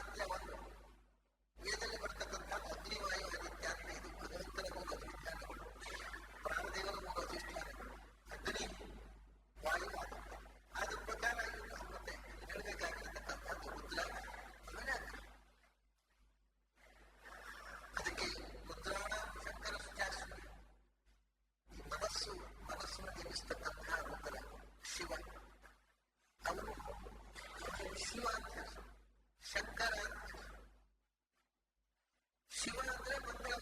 ಆದಿತ್ಯ ಒಂದು ವೇದದಲ್ಲಿ ಬರ್ತಕ್ಕಂಥ ಅಗ್ನಿವಾಯು ಆದಿತ್ಯ ಅಂತ ಇದು ಭಗವಂತನ ಮೂರು ಅಧಿಷ್ಠಾನಗಳು, ಪ್ರಾಣದೇವನ ಮೂರು ಅಧಿಷ್ಠಾನಗಳು, ಅಗ್ನಿ ವಾಯು ಆದಿತ್ಯ. ಅದ್ರ ಪ್ರಕಾರ ಇವರು ಮತ್ತೆ ಹೇಳಬೇಕಾಗಿರ್ತಕ್ಕಂಥದ್ದು ರುದ್ರ ಆಮೇಲೆ ಅಗ್ನಿ. ಅದಕ್ಕೆ ರುದ್ರಾಣ ಶಂಕರ ಶಾಸ್ತ್ರ ಈ ಮನಸ್ಸನ್ನು ಜನಿಸ್ತಕ್ಕಂತಹ ರುದ್ರ ಶಿವ, ಅವನು ಶಿವ ಅಂತ ಹೆಸರು, ಶಂಕರ ಅಂತ ಹೆಸರು. ಶಿವ ಅಂದ್ರೆ ಮಂಗಳ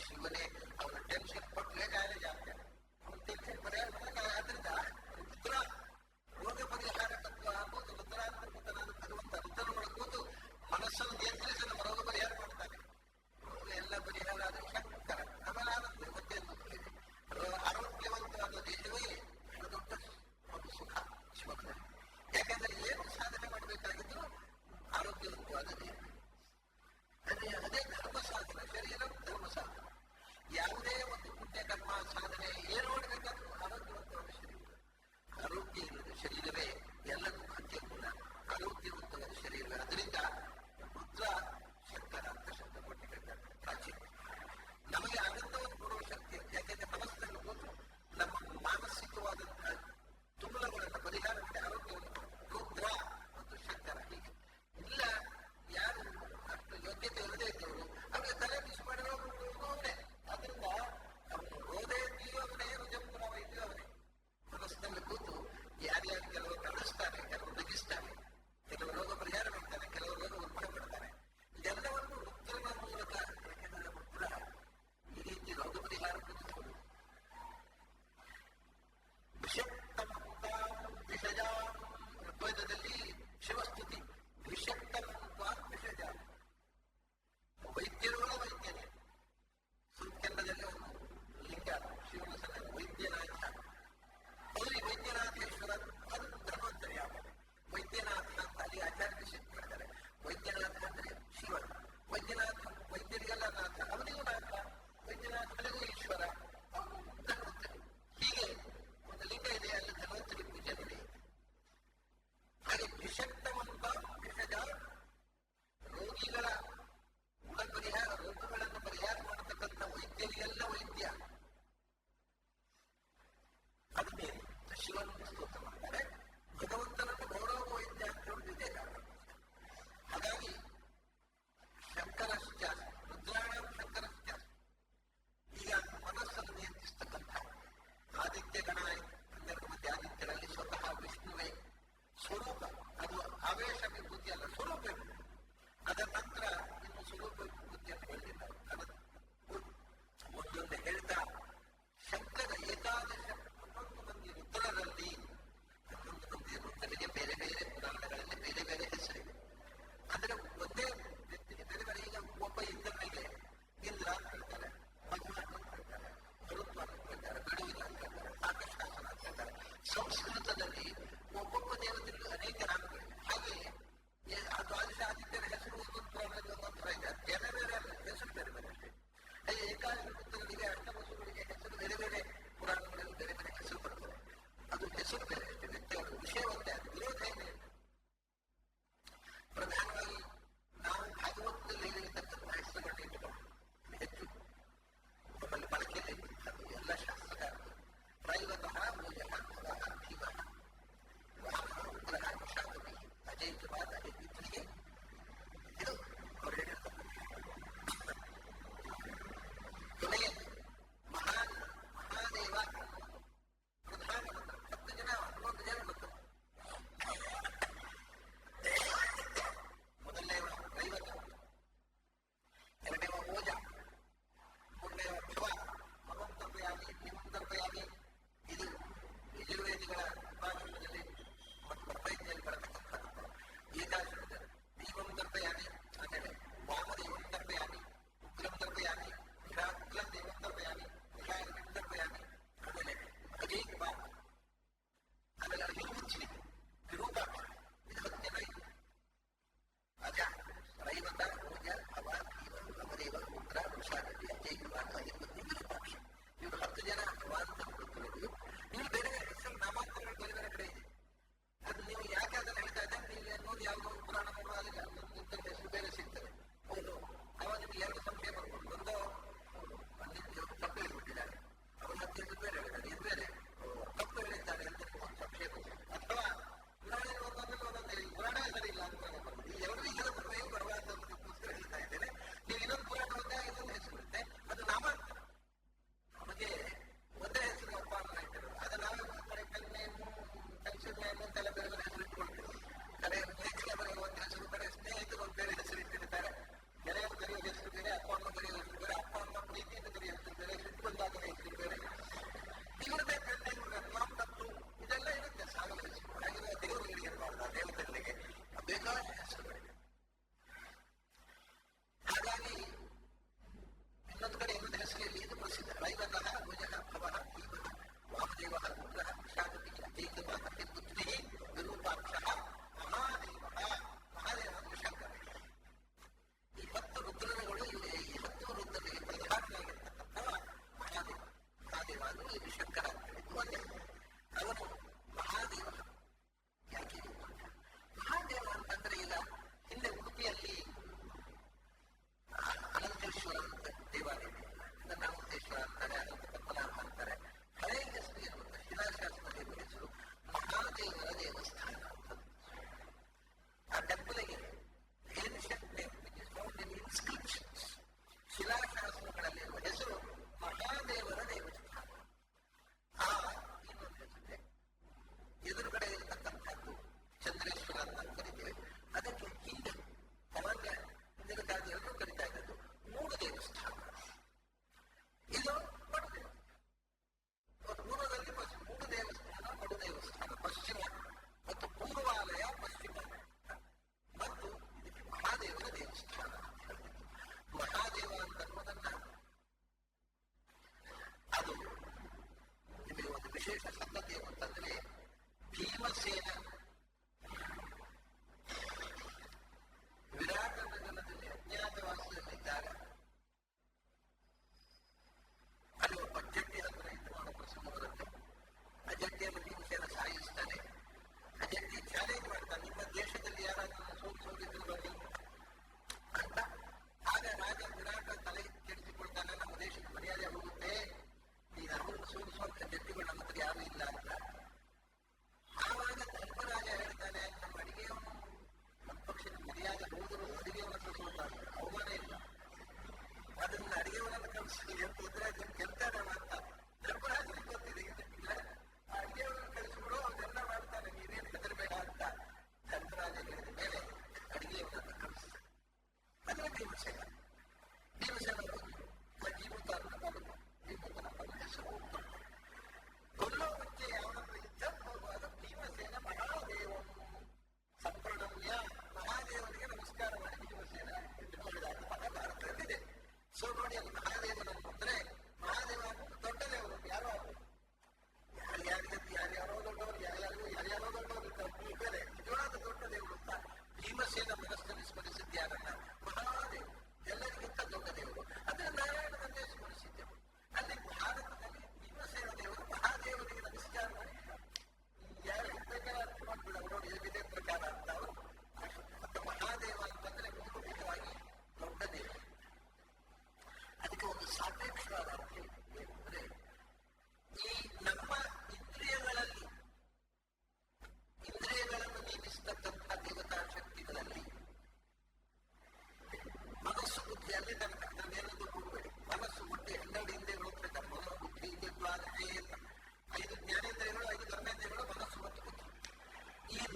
ಶಿವನೇ ಅವನ ಟೆನ್ಷನ್ ಕೊಟ್ಟರೆ ಕಾಯಿಲೆ ಜಾಸ್ತಿ ಪರಿಹಾರ ಆದ್ರಿಂದ ರುದ್ರ ರೋಗ ಪರಿಹಾರ ತತ್ವ ಆಗೋದು ರುದ್ರ ಅಂತ ನಾನು ಭಗವಂತ ರುದ್ರನ ಒಳಗೆ ಕೂತು ಮನಸ್ಸನ್ನು ನಿಯಂತ್ರಿಸಿ ನಮ್ಮ ರೋಗ ಪರಿಹಾರ ಮಾಡ್ತಾನೆ. ರೋಗ ಎಲ್ಲ ಪರಿಹಾರ ಆದ್ರೆ ಶಂಕರ ಆಮೇಲೆ ಆನಂದ ಮತ್ತೇನು ಇದೆ. ಆರೋಗ್ಯವಂತವಾದ ದೇಹವೇ ಬಹಳ ದೊಡ್ಡ ಒಂದು ಸುಖ ಶಿವಕರಲ್ಲಿ. ಯಾಕಂದ್ರೆ ಏನು ಸಾಧನೆ ಮಾಡಬೇಕಾಗಿದ್ರು ಆರೋಗ್ಯವಂತವಾದ ದೇಹ ಅದೇ ಧರ್ಮ ಸಾಧನ. ಶರೀರ ಧರ್ಮ ಸಾಧನ.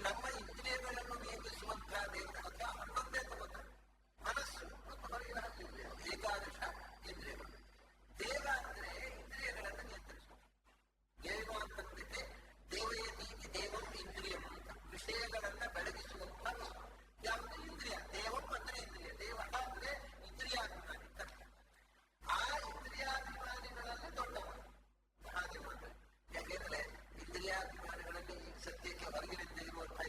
ನಮ್ಮ ಇಂದ್ರಿಯಗಳನ್ನು ನಿಯಮಿಸುವಂತಹ ದೇವರ ಹತ್ರ 11 ತಗೋತಾರೆ. ಮನಸ್ಸು ಮತ್ತು ಹೊರಗಿನ 10 ಇಂದ್ರಿಯ, ಏಕಾದಶ ಇಂದ್ರಿಯಗಳು. ದೇವ ಅಂದ್ರೆ ಇಂದ್ರಿಯಗಳನ್ನು ನಿಯಂತ್ರಿಸುವುದು. ದೇವ ಅಂತಂದ್ರೆ ದೇವಯತಿ ದೇವಂ ಇಂದ್ರಿಯಂ ಅಂತ, ವಿಷಯಗಳನ್ನ ಬೆಳಗಿಸುವಂತಹ ವಸ್ತು. ಯಾವುದು ಇಂದ್ರಿಯ? ದೇವಂ ಅಂದ್ರೆ ಇಂದ್ರಿಯ, ದೇವ ಅಂದ್ರೆ ಇಂದ್ರಿಯಾಭಿಮಾನಿ. ಆ ಇಂದ್ರಿಯಾಭಿಮಾನಿಗಳಲ್ಲಿ ದೊಡ್ಡವ ಮಹಾದೇವ ಅಂದ್ರೆ. ಯಾಕೆಂದ್ರೆ ಇಂದ್ರಿಯಾಭಿಮಾನಿಗಳಲ್ಲಿ ಈ ಸತ್ಯಕ್ಕೆ ಹೊರಗಿನಿಂದ ಇರುವಂತಹ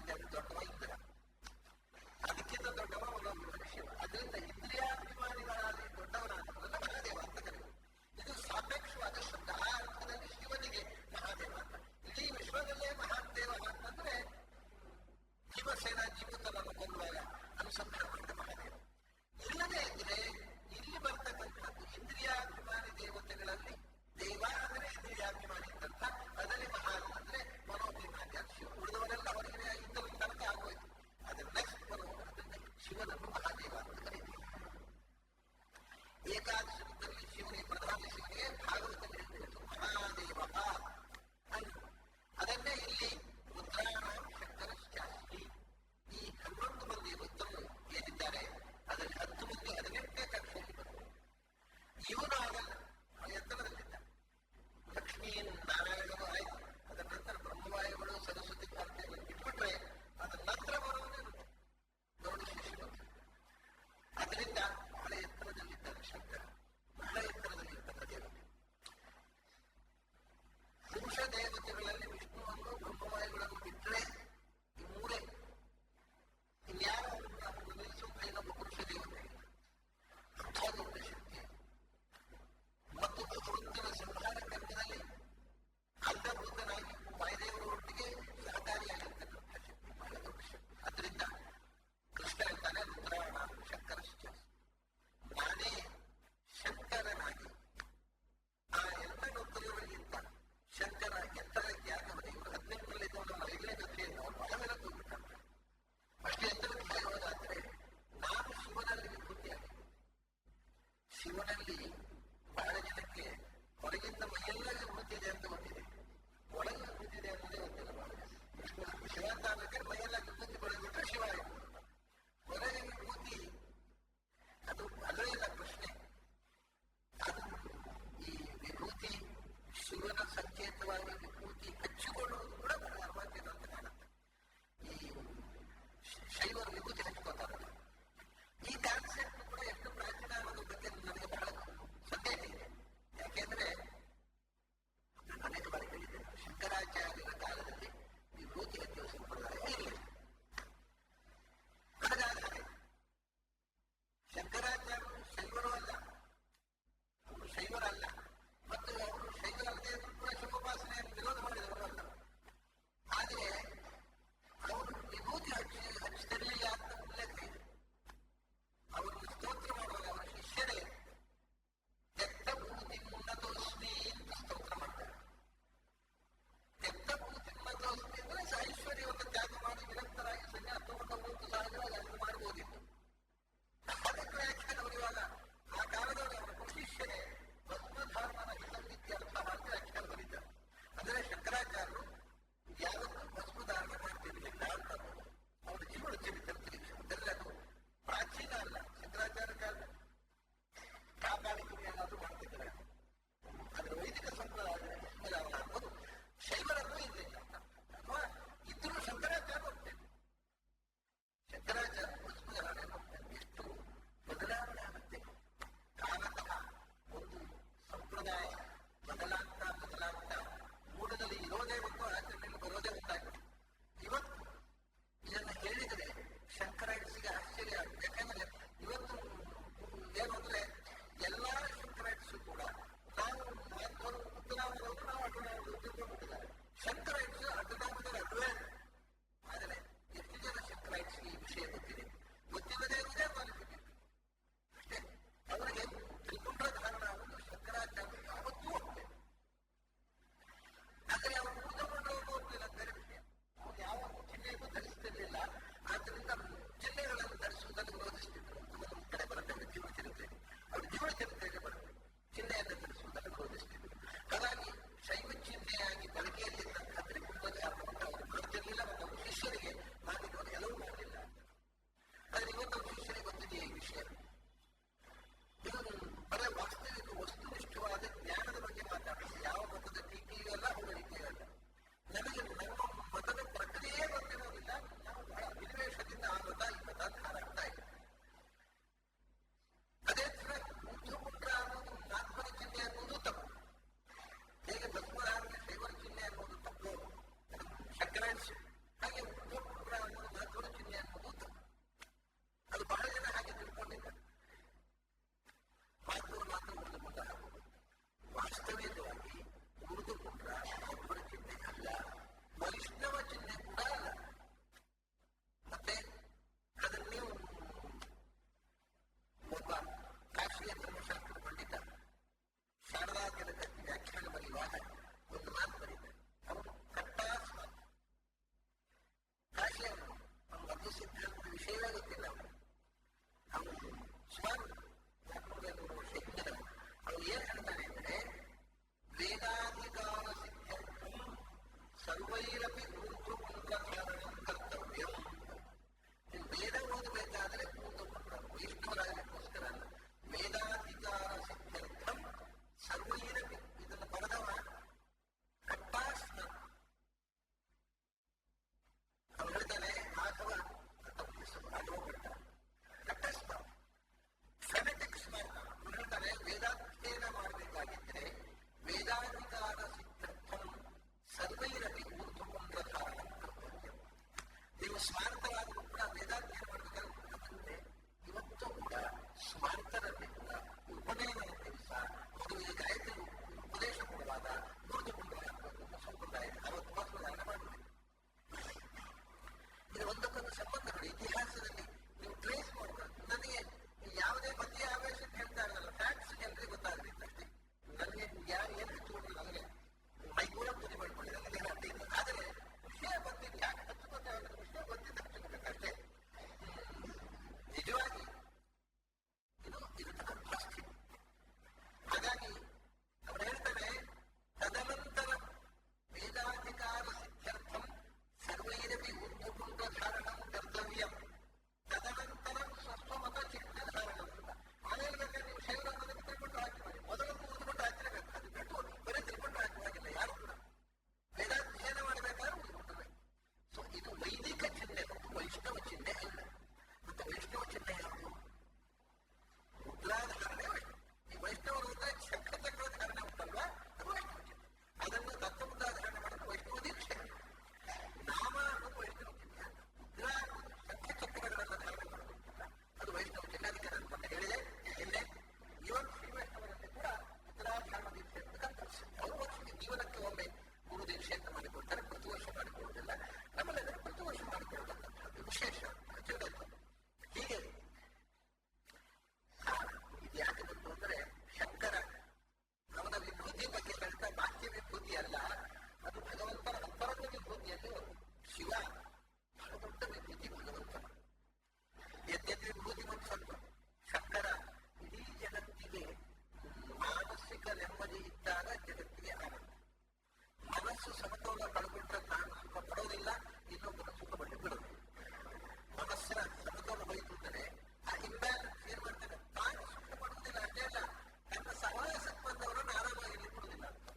ಸಿದ್ಧಾಂತದ ವಿಷಯವೇ ಗೊತ್ತಿಲ್ಲ. ಅವನು ಸುಮಾರು 400 ವರ್ಷ ಹಿಂದಿನವನು. ಅವನು ಏನ್ ಹೇಳ್ತಾನೆ ಅಂದ್ರೆ, ವೇದಾಧಿಕಾರ ಸಿದ್ಧಾಂತಂ ಸರ್ವೈರಪಿ ಊರ್ಧ್ವಪುಂಡ್ರಧಾರಣಂ ಕರ್ತವ್ಯಂ. ನೀವು ವೇದ ಓದಬೇಕಾದ್ರೆ ಊರ್ಧ್ವಪುಂಡ್ರ ವೈಷ್ಣವರಾಗಲಿಕ್ಕೋಸ್ಕರ ಅಲ್ಲ. ವೇದಾಧಿಕಾರ ಸಿದ್ಧಾಂತಂ ಸರ್ವೈರಪಿ, ಇದನ್ನು ಬರೆದವ ಕಟ್ಟಾಸ್ನ. ಅವನು ಹೇಳ್ತಾನೆ, ರಾಘವ ಭಟ್ಟ ಕಟ್ಟಸ್ತ ಫೆನೆಟಿಕ್ಸ್ ಮಾಡ್ತಾನೆ. ಅವನು ಹೇಳ್ತಾನೆ, ವೇದಾಧ್ಯಯನ ಮಾಡಬೇಕಾಗಿದ್ರೆ ವೇದಾಧಿಕಾರ ಸಿದ್ಧಾಂತಂ ಸರ್ವೈರಪಿ ಊರ್ಧ್ವಪುಂಡ್ರಧಾರಣಂ ಕರ್ತವ್ಯಂ. ನೀವು ಸ್ಮಾರ್ತರಾದರೂ ಕೂಡ ವೇದಾಧ್ಯಯನ ಮಾಡಬೇಕಾಗುತ್ತೆ. ಇವತ್ತು ಕೂಡ ಸ್ಮಾರ್ತರಲ್ಲಿ ಕೂಡ ಉಪನಯನದ ದಿವಸ ಮದುವೆಗೆ ಗಾಯತ್ರಿ ಉಪದೇಶ ಕೊಡುವಾಗ ಊರ್ಧ್ವಪುಂಡ್ರ ಸಂಪ್ರದಾಯ 60 ಮಾತ್ರ ಧಾರಣ ಮಾಡಬೇಕು. ಇದು ಒಂದಕ್ಕೊಂದು ಸಂಬಂಧಗಳು ಇತಿಹಾಸದಲ್ಲಿ ನೀವು ಟ್ರೇಸ್ ಮಾಡಬೇಕು. ನನಗೆ ಯಾವುದೇ ಮಧ್ಯ ಆವೇಶಕ್ಕೆ ಹೇಳ್ತಾ ಇರಲ್ಲ, ಫ್ಯಾಕ್ಟ್ಸ್ ಜನರಿಗೆ ಗೊತ್ತಾಗಲಿಲ್ಲ ಅಷ್ಟೇ. ನನಗೆ ಯಾರು ಏನು ಹಚ್ಚಿಕೊಂಡ್ರು ನನಗೆ ಮೈಗೂರ ಪೂಜೆ ಮಾಡ್ಕೊಳ್ಳಿ, ನನಗೆ ಅಡ್ಡಿ ಇಲ್ಲ. ಆದರೆ ವಿಷಯ ಬಂದಿದ್ದು ಯಾಕೆ ಹಚ್ಚಿಕೊಂಡೆ ಅನ್ನೋದು ವಿಷಯ ಬಂದಿದ್ದು ಹಚ್ಚಿಕೊಳ್ಬೇಕಷ್ಟೇ. ನಿಜವಾಗಿ ಇದು ತಪಸ್ಥಿತಿ. ಹಾಗಾಗಿ ಅವರು ಹೇಳ್ತಾರೆ, ತದನಂತರ ವೇದಾಧಿಕಾರ ಸಿದ್ಧಾರ್ಥಂ ಸರ್ವೈರಪಿ ಊರ್ಧ್ವಪುಂಡ್ರಧಾರಣಂ ಕರ್ತವ್ಯಂ ತದನಂತರ ಸ್ವಸ್ವಮತ ಚಿತ್ತಧಾರಣಂ. ಆಮೇಲೆ ಬೇಕಾದ್ರೆ ನೀವು ಶೈವರನ್ನು ತಿಳ್ಕೊಂಡು ಹಾಕಿ ಮಾಡಿ, ಮೊದಲು ಊರ್ದುಕೊಂಡು ಹಾಕಿರಬೇಕು. ಅದು ಬಿಟ್ಟು ಬರೀ ತಿಳ್ಕೊಂಡು ಹಾಕುವಾಗಿಲ್ಲ ಯಾರು ಕೂಡ. ವೇದಾಧ್ಯಯನ ಮಾಡಬೇಕಾದ್ರೆ ಊರ್ದುಕೊಂಡಬೇಕು. ಸೊ ಇದು ವೈದಿಕ ಚಿಹ್ನೆ ಮತ್ತು ವೈಷ್ಣವ ಚಿಹ್ನೆ ಅಲ್ಲ. ಮತ್ತೆ ವೈಷ್ಣವ ಚಿಹ್ನೆ ಯಾವುದು? ಮುದ್ರಾಧಾರಣೆ ವೈಷ್ಣವ. ಈ ವೈಷ್ಣವರು ಅಂದ್ರೆ ಶಂಖಚಕ್ರ ಧಾರಣೆ ಉಂಟಲ್ವಾ, ಅದು ವೈಷ್ಣವ ಚಿಹ್ನೆ. ಅದನ್ನು ದತ್ತಮುದ್ರಾಧಾರಣೆ ಮಾಡೋದು ವೈಷ್ಣವ ದೀಕ್ಷೆ. ನಾಮ ಅನ್ನೋದು ವೈಷ್ಣವ ಚಿಹ್ನೆ. ಮುದ್ರಾ ಶಂಖಚಕ್ರಗಳನ್ನು ಧಾರಣೆ ಮಾಡೋದು ಅದು ವೈಷ್ಣವ ಚಿಹ್ನೆ. ಅದಕ್ಕೆ ನಾನು ಮೊನ್ನೆ ಹೇಳಿದೆ, ಎಲ್ಲೇ ಇವನ್ ಶ್ರೀ ವೈಷ್ಣವರಲ್ಲಿ ಕೂಡ ಮುದ್ರಾಧಾರಣ ದೀಕ್ಷೆ ಅಂತ ಕಲ್ಪಿಸಿದೆ. ಅವರು ವರ್ಷಕ್ಕೆ ಜೀವನಕ್ಕೆ ಒಮ್ಮೆ ಗುರು ದೀಕ್ಷೆ ಅಂತ ಮಾಡಿಕೊಳ್ತಾರೆ, ಪ್ರತಿ ವರ್ಷ ಮಾಡಿಕೊಳ್ಳುವುದಿಲ್ಲ. ನಮ್ಮಲ್ಲಿ ಪ್ರತಿ ವರ್ಷ ಮಾಡಿಕೊಳ್ಳತಕ್ಕಂಥದ್ದು ವಿಶೇಷ ತಿಳಿದು. ಹೀಗೆ ಇದು ಯಾಕೆ ಬಂತು ಅಂದ್ರೆ, ಶಂಕರ ಅವನ ವಿಭೂತಿ ಬಗ್ಗೆ ಹೇಳ್ತಾ ಬಾಹ್ಯ ವಿಭೂತಿ ಅಲ್ಲ, ಅದು ಭಗವಂತನ ಅಂತರಂಗ ವಿಭೂತಿಯಲ್ಲಿ ಒಂದು. ಶಿವ ಬಹಳ ದೊಡ್ಡ ವಿಭೂತಿ ಭಗವಂತನ. ಯದ್ಯಪಿ ವಿಭೂತಿ ಒಂದು ಸ್ವಲ್ಪ, ಶಂಕರ ಇಡೀ ಜಗತ್ತಿಗೆ ಮಾನಸಿಕ ನೆಮ್ಮದಿ ಇದ್ದಾಗ ಜಗತ್ತಿಗೆ ಆನಂದ. ಮನಸ್ಸು ಸಮತೋಲ ಕಳ್ಕೊಂಡ್ರೆ ನಾನು ಸುಖ ಪಡೋದಿಲ್ಲ, ಇನ್ನೊಬ್ಬನ ಸುಖ ಪಟ್ಟು ಬಿಡೋದು. ಮನಸ್ಸಿನ ಸಮತೋಲ ಹೋಯಿತು ಅಂದರೆ ಆ ಇಂಬ್ಯಾಲೆನ್ಸ್ ಏನ್ ಮಾಡ್ತಾನೆ, ತಾನು ಸುಖ ಪಡುವುದಿಲ್ಲ. ಅಷ್ಟೇ ಅಲ್ಲ, ತನ್ನ ಸಹವಾಸಕ್ಕೆ ಬಂದವರನ್ನು ಆರಾಮಾಗಿ ಕೊಡುವುದಿಲ್ಲ ಅಂತ.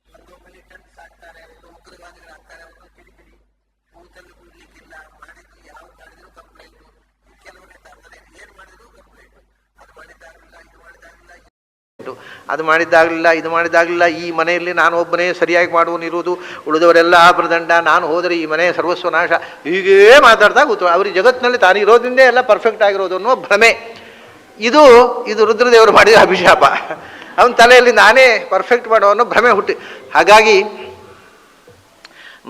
ಒಂದು ಮಿಲಿಟೆಂಟ್ಸ್ ಆಗ್ತಾರೆ, ಒಂದು ಉಗ್ರವಾದಿಗಳಾಗ್ತಾರೆ, ಒಂದು ಕಿಡಿಕಿಡಿ ಕೂತಲ್ಲಿ ಕೂಡ್ಲಿಕ್ಕಿಲ್ಲ, ಮಾಡಿದ್ದು ಯಾವ ಮಾಡಿದ್ರು ಕಂಪ್ಲೇಂಟು. ಕೆಲವೊಂದು ಅರ್ಥನೇ ಏನ್ ಮಾಡಿದ್ರು ಕಂಪ್ಲೇಂಟು. ಅದು ಮಾಡಿದ್ದಾಗಲಿಲ್ಲ, ಇದು ಮಾಡಿದ್ದಾಗಲಿಲ್ಲ, ಅದು ಮಾಡಿದ್ದಾಗಲಿಲ್ಲ, ಇದು ಮಾಡಿದ್ದಾಗಲಿಲ್ಲ. ಈ ಮನೆಯಲ್ಲಿ ನಾನು ಒಬ್ಬನೇ ಸರಿಯಾಗಿ ಮಾಡುವನಿರುವುದು, ಉಳಿದವರೆಲ್ಲ ಪ್ರದಂಡ, ನಾನು ಹೋದರೆ ಈ ಮನೆ ಸರ್ವಸ್ವ ನಾಶ, ಹೀಗೇ ಮಾತಾಡ್ತಾ ಕೂತು. ಅವ್ರಿಗೆ ಜಗತ್ತಿನಲ್ಲಿ ತಾನು ಇರೋದ್ರಿಂದ ಎಲ್ಲ ಪರ್ಫೆಕ್ಟ್ ಆಗಿರೋದು ಅನ್ನೋ ಭ್ರಮೆ. ಇದು ರುದ್ರದೇವರು ಮಾಡಿದ ಅಭಿಶಾಪ. ಅವನ ತಲೆಯಲ್ಲಿ ನಾನೇ ಪರ್ಫೆಕ್ಟ್ ಮಾಡೋ ಅನ್ನೋ ಭ್ರಮೆ ಹುಟ್ಟಿ. ಹಾಗಾಗಿ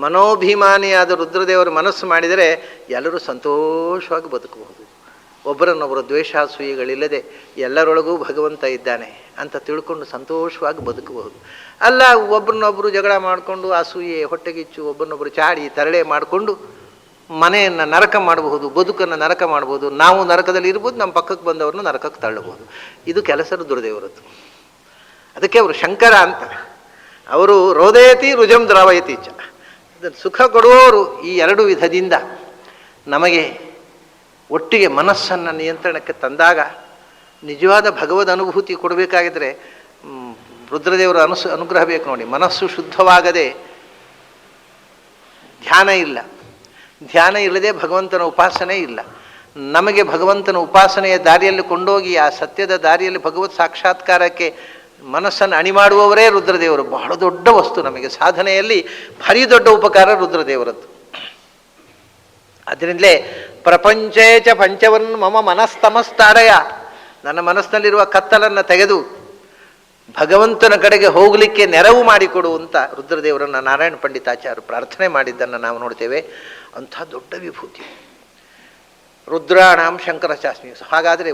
ಮನೋಭಿಮಾನಿಯಾದ ರುದ್ರದೇವರು ಮನಸ್ಸು ಮಾಡಿದರೆ ಎಲ್ಲರೂ ಸಂತೋಷವಾಗಿ ಬದುಕಬಹುದು. ಒಬ್ಬರನ್ನೊಬ್ಬರು ದ್ವೇಷಾಸೂಯೆಗಳಿಲ್ಲದೆ ಎಲ್ಲರೊಳಗೂ ಭಗವಂತ ಇದ್ದಾನೆ ಅಂತ ತಿಳ್ಕೊಂಡು ಸಂತೋಷವಾಗಿ ಬದುಕಬಹುದು. ಅಲ್ಲ, ಒಬ್ಬರನ್ನೊಬ್ಬರು ಜಗಳ ಮಾಡಿಕೊಂಡು ಅಸೂಯೆ ಹೊಟ್ಟೆಗಿಚ್ಚು ಒಬ್ಬರನ್ನೊಬ್ಬರು ಚಾಡಿ ತರಳೆ ಮಾಡಿಕೊಂಡು ಮನೆಯನ್ನು ನರಕ ಮಾಡಬಹುದು, ಬದುಕನ್ನು ನರಕ ಮಾಡಬಹುದು. ನಾವು ನರಕದಲ್ಲಿ ಇರ್ಬೋದು, ನಮ್ಮ ಪಕ್ಕಕ್ಕೆ ಬಂದವ್ರನ್ನ ನರಕಕ್ಕೆ ತಳ್ಳಬಹುದು. ಇದು ಕೆಲಸ ರುದ್ರದೇವರದ್ದು. ಅದಕ್ಕೆ ಅವರು ಶಂಕರ ಅಂತ. ಅವರು ರೋದಯತಿ ರುಜಂ ದ್ರಾವಯತಿ ಚ. ಸುಖ ಕೊಡುವವರು ಈ ಎರಡು ವಿಧದಿಂದ ನಮಗೆ ಒಟ್ಟಿಗೆ ಮನಸ್ಸನ್ನು ನಿಯಂತ್ರಣಕ್ಕೆ ತಂದಾಗ ನಿಜವಾದ ಭಗವದ್ ಅನುಭೂತಿ ಕೊಡಬೇಕಾಗಿದ್ರೆ ರುದ್ರದೇವರ ಅನುಗ್ರಹ ಬೇಕು ನೋಡಿ. ಮನಸ್ಸು ಶುದ್ಧವಾಗದೆ ಧ್ಯಾನ ಇಲ್ಲ, ಧ್ಯಾನ ಇಲ್ಲದೆ ಭಗವಂತನ ಉಪಾಸನೆ ಇಲ್ಲ. ನಮಗೆ ಭಗವಂತನ ಉಪಾಸನೆಯ ದಾರಿಯಲ್ಲಿ ಕೊಂಡೋಗಿ ಆ ಸತ್ಯದ ದಾರಿಯಲ್ಲಿ ಭಗವತ್ ಸಾಕ್ಷಾತ್ಕಾರಕ್ಕೆ ಮನಸ್ಸನ್ನು ಅಣಿ ಮಾಡುವವರೇ ರುದ್ರದೇವರು. ಬಹಳ ದೊಡ್ಡ ವಸ್ತು ನಮಗೆ ಸಾಧನೆಯಲ್ಲಿ ಭಾರಿ ದೊಡ್ಡ ಉಪಕಾರ ರುದ್ರದೇವರದ್ದು. ಅದರಿಂದಲೇ ಪ್ರಪಂಚೇಚ ಪಂಚವನ್ ಮಮ ಮನಸ್ತಮಸ್ತಾರಯ, ನನ್ನ ಮನಸ್ಸಿನಲ್ಲಿರುವ ಕತ್ತಲನ್ನು ತೆಗೆದು ಭಗವಂತನ ಕಡೆಗೆ ಹೋಗಲಿಕ್ಕೆ ನೆರವು ಮಾಡಿಕೊಡು ಅಂತ ರುದ್ರದೇವರನ್ನು ನಾರಾಯಣ ಪಂಡಿತಾಚಾರ್ಯರು ಪ್ರಾರ್ಥನೆ ಮಾಡಿದ್ದನ್ನು ನಾವು ನೋಡ್ತೇವೆ. ಅಂಥ ದೊಡ್ಡ ವಿಭೂತಿ ರುದ್ರಾಣಾಂ ಶಂಕರಚಾಸ್ಮಿ. ಹಾಗಾದರೆ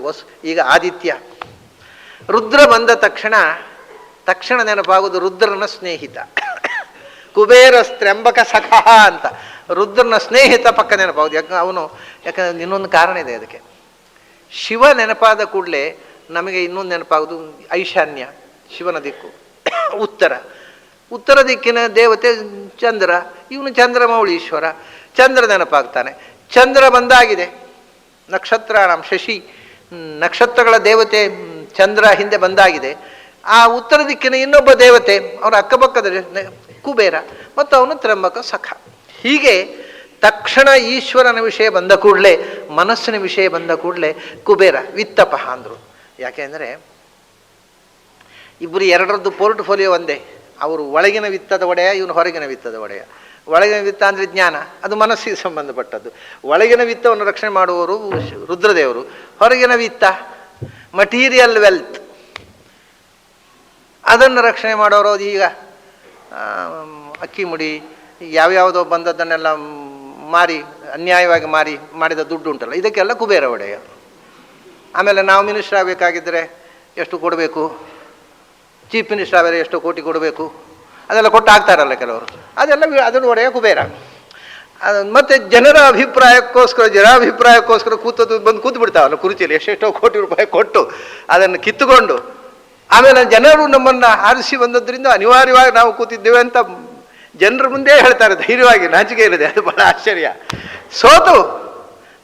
ಈಗ ಆದಿತ್ಯ ರುದ್ರ ಬಂದ ತಕ್ಷಣ ನೆನಪಾಗುವುದು ರುದ್ರನ ಸ್ನೇಹಿತ ಕುಬೇರ ಸ್ತ್ರ್ಯಂಬಕ ಸಖ ಅಂತ. ರುದ್ರನ ಸ್ನೇಹಿತ ಪಕ್ಕ ನೆನಪಾಗೋದು. ಯಾಕಂದ್ರೆ ಇನ್ನೊಂದು ಕಾರಣ ಇದೆ ಅದಕ್ಕೆ. ಶಿವ ನೆನಪಾದ ಕೂಡಲೇ ನಮಗೆ ಇನ್ನೊಂದು ನೆನಪಾಗೋದು ಈಶಾನ್ಯ, ಶಿವನ ದಿಕ್ಕು. ಉತ್ತರ ದಿಕ್ಕಿನ ದೇವತೆ ಚಂದ್ರ, ಇವನು ಚಂದ್ರಮೌಳೀಶ್ವರ, ಚಂದ್ರ ನೆನಪಾಗ್ತಾನೆ. ಚಂದ್ರ ಬಂದಾಗಿದೆ, ನಕ್ಷತ್ರ ಶಶಿ ನಕ್ಷತ್ರಗಳ ದೇವತೆ ಚಂದ್ರ ಹಿಂದೆ ಬಂದಾಗಿದೆ. ಆ ಉತ್ತರ ದಿಕ್ಕಿನ ಇನ್ನೊಬ್ಬ ದೇವತೆ ಅವನ ಅಕ್ಕಪಕ್ಕದ ಕುಬೇರ ಮತ್ತು ಅವನು ತ್ರ್ಯಂಬಕ ಸಖ. ಹೀಗೆ ತಕ್ಷಣ ಈಶ್ವರನ ವಿಷಯ ಬಂದ ಕೂಡಲೇ, ಮನಸ್ಸಿನ ವಿಷಯ ಬಂದ ಕೂಡಲೇ ಕುಬೇರ ವಿತ್ತಪಃ ಅಂದರು. ಯಾಕೆಂದರೆ ಇಬ್ಬರು ಎರಡರದ್ದು ಪೋರ್ಟ್ಫೋಲಿಯೋ ಒಂದೇ. ಅವರು ಒಳಗಿನ ವಿತ್ತದ ಒಡೆಯ, ಇವನು ಹೊರಗಿನ ವಿತ್ತದ ಒಡೆಯ. ಒಳಗಿನ ವಿತ್ತ ಅಂದರೆ ಜ್ಞಾನ, ಅದು ಮನಸ್ಸಿಗೆ ಸಂಬಂಧಪಟ್ಟದ್ದು. ಒಳಗಿನ ವಿತ್ತವನ್ನು ರಕ್ಷಣೆ ಮಾಡುವವರು ರುದ್ರದೇವರು. ಹೊರಗಿನ ವಿತ್ತ ಮಟೀರಿಯಲ್ ವೆಲ್ತ್, ಅದನ್ನು ರಕ್ಷಣೆ ಮಾಡೋರು. ಅದು ಈಗ ಅಕ್ಕಿ ಮುಡಿ ಯಾವ್ಯಾವುದೋ ಬಂದದ್ದನ್ನೆಲ್ಲ ಮಾರಿ, ಅನ್ಯಾಯವಾಗಿ ಮಾಡಿದ ದುಡ್ಡು ಉಂಟಲ್ಲ, ಇದಕ್ಕೆಲ್ಲ ಕುಬೇರ ಒಡೆಯ. ಆಮೇಲೆ ನಾವು ಮಿನಿಸ್ಟರ್ ಆಗಬೇಕಾಗಿದ್ದರೆ ಎಷ್ಟು ಕೊಡಬೇಕು, ಚೀಫ್ ಮಿನಿಸ್ಟರ್ ಆದರೆ ಎಷ್ಟು ಕೋಟಿ ಕೊಡಬೇಕು, ಅದೆಲ್ಲ ಕೊಟ್ಟು ಆಗ್ತಾರಲ್ಲ ಕೆಲವರು, ಅದೆಲ್ಲ ಅದನ್ನು ಒಡೆಯ ಕುಬೇರ. ಮತ್ತು ಜನರ ಅಭಿಪ್ರಾಯಕ್ಕೋಸ್ಕರ ಕೂತು ಬಿಡ್ತಾವಲ್ಲ ಕುರ್ಚಿಯಲ್ಲಿ, ಎಷ್ಟೆಷ್ಟೋ ಕೋಟಿ ರೂಪಾಯಿ ಕೊಟ್ಟು ಅದನ್ನು ಕಿತ್ತುಕೊಂಡು, ಆಮೇಲೆ ಜನರು ನಮ್ಮನ್ನು ಆರಿಸಿ ಬಂದದ್ರಿಂದ ಅನಿವಾರ್ಯವಾಗಿ ನಾವು ಕೂತಿದ್ದೇವೆ ಅಂತ ಜನರ ಮುಂದೆ ಹೇಳ್ತಾರೆ ಧೈರ್ಯವಾಗಿ, ನಾಚಿಕೆ ಇರದೆ. ಅದು ಬಹಳ ಆಶ್ಚರ್ಯ. ಸೋತು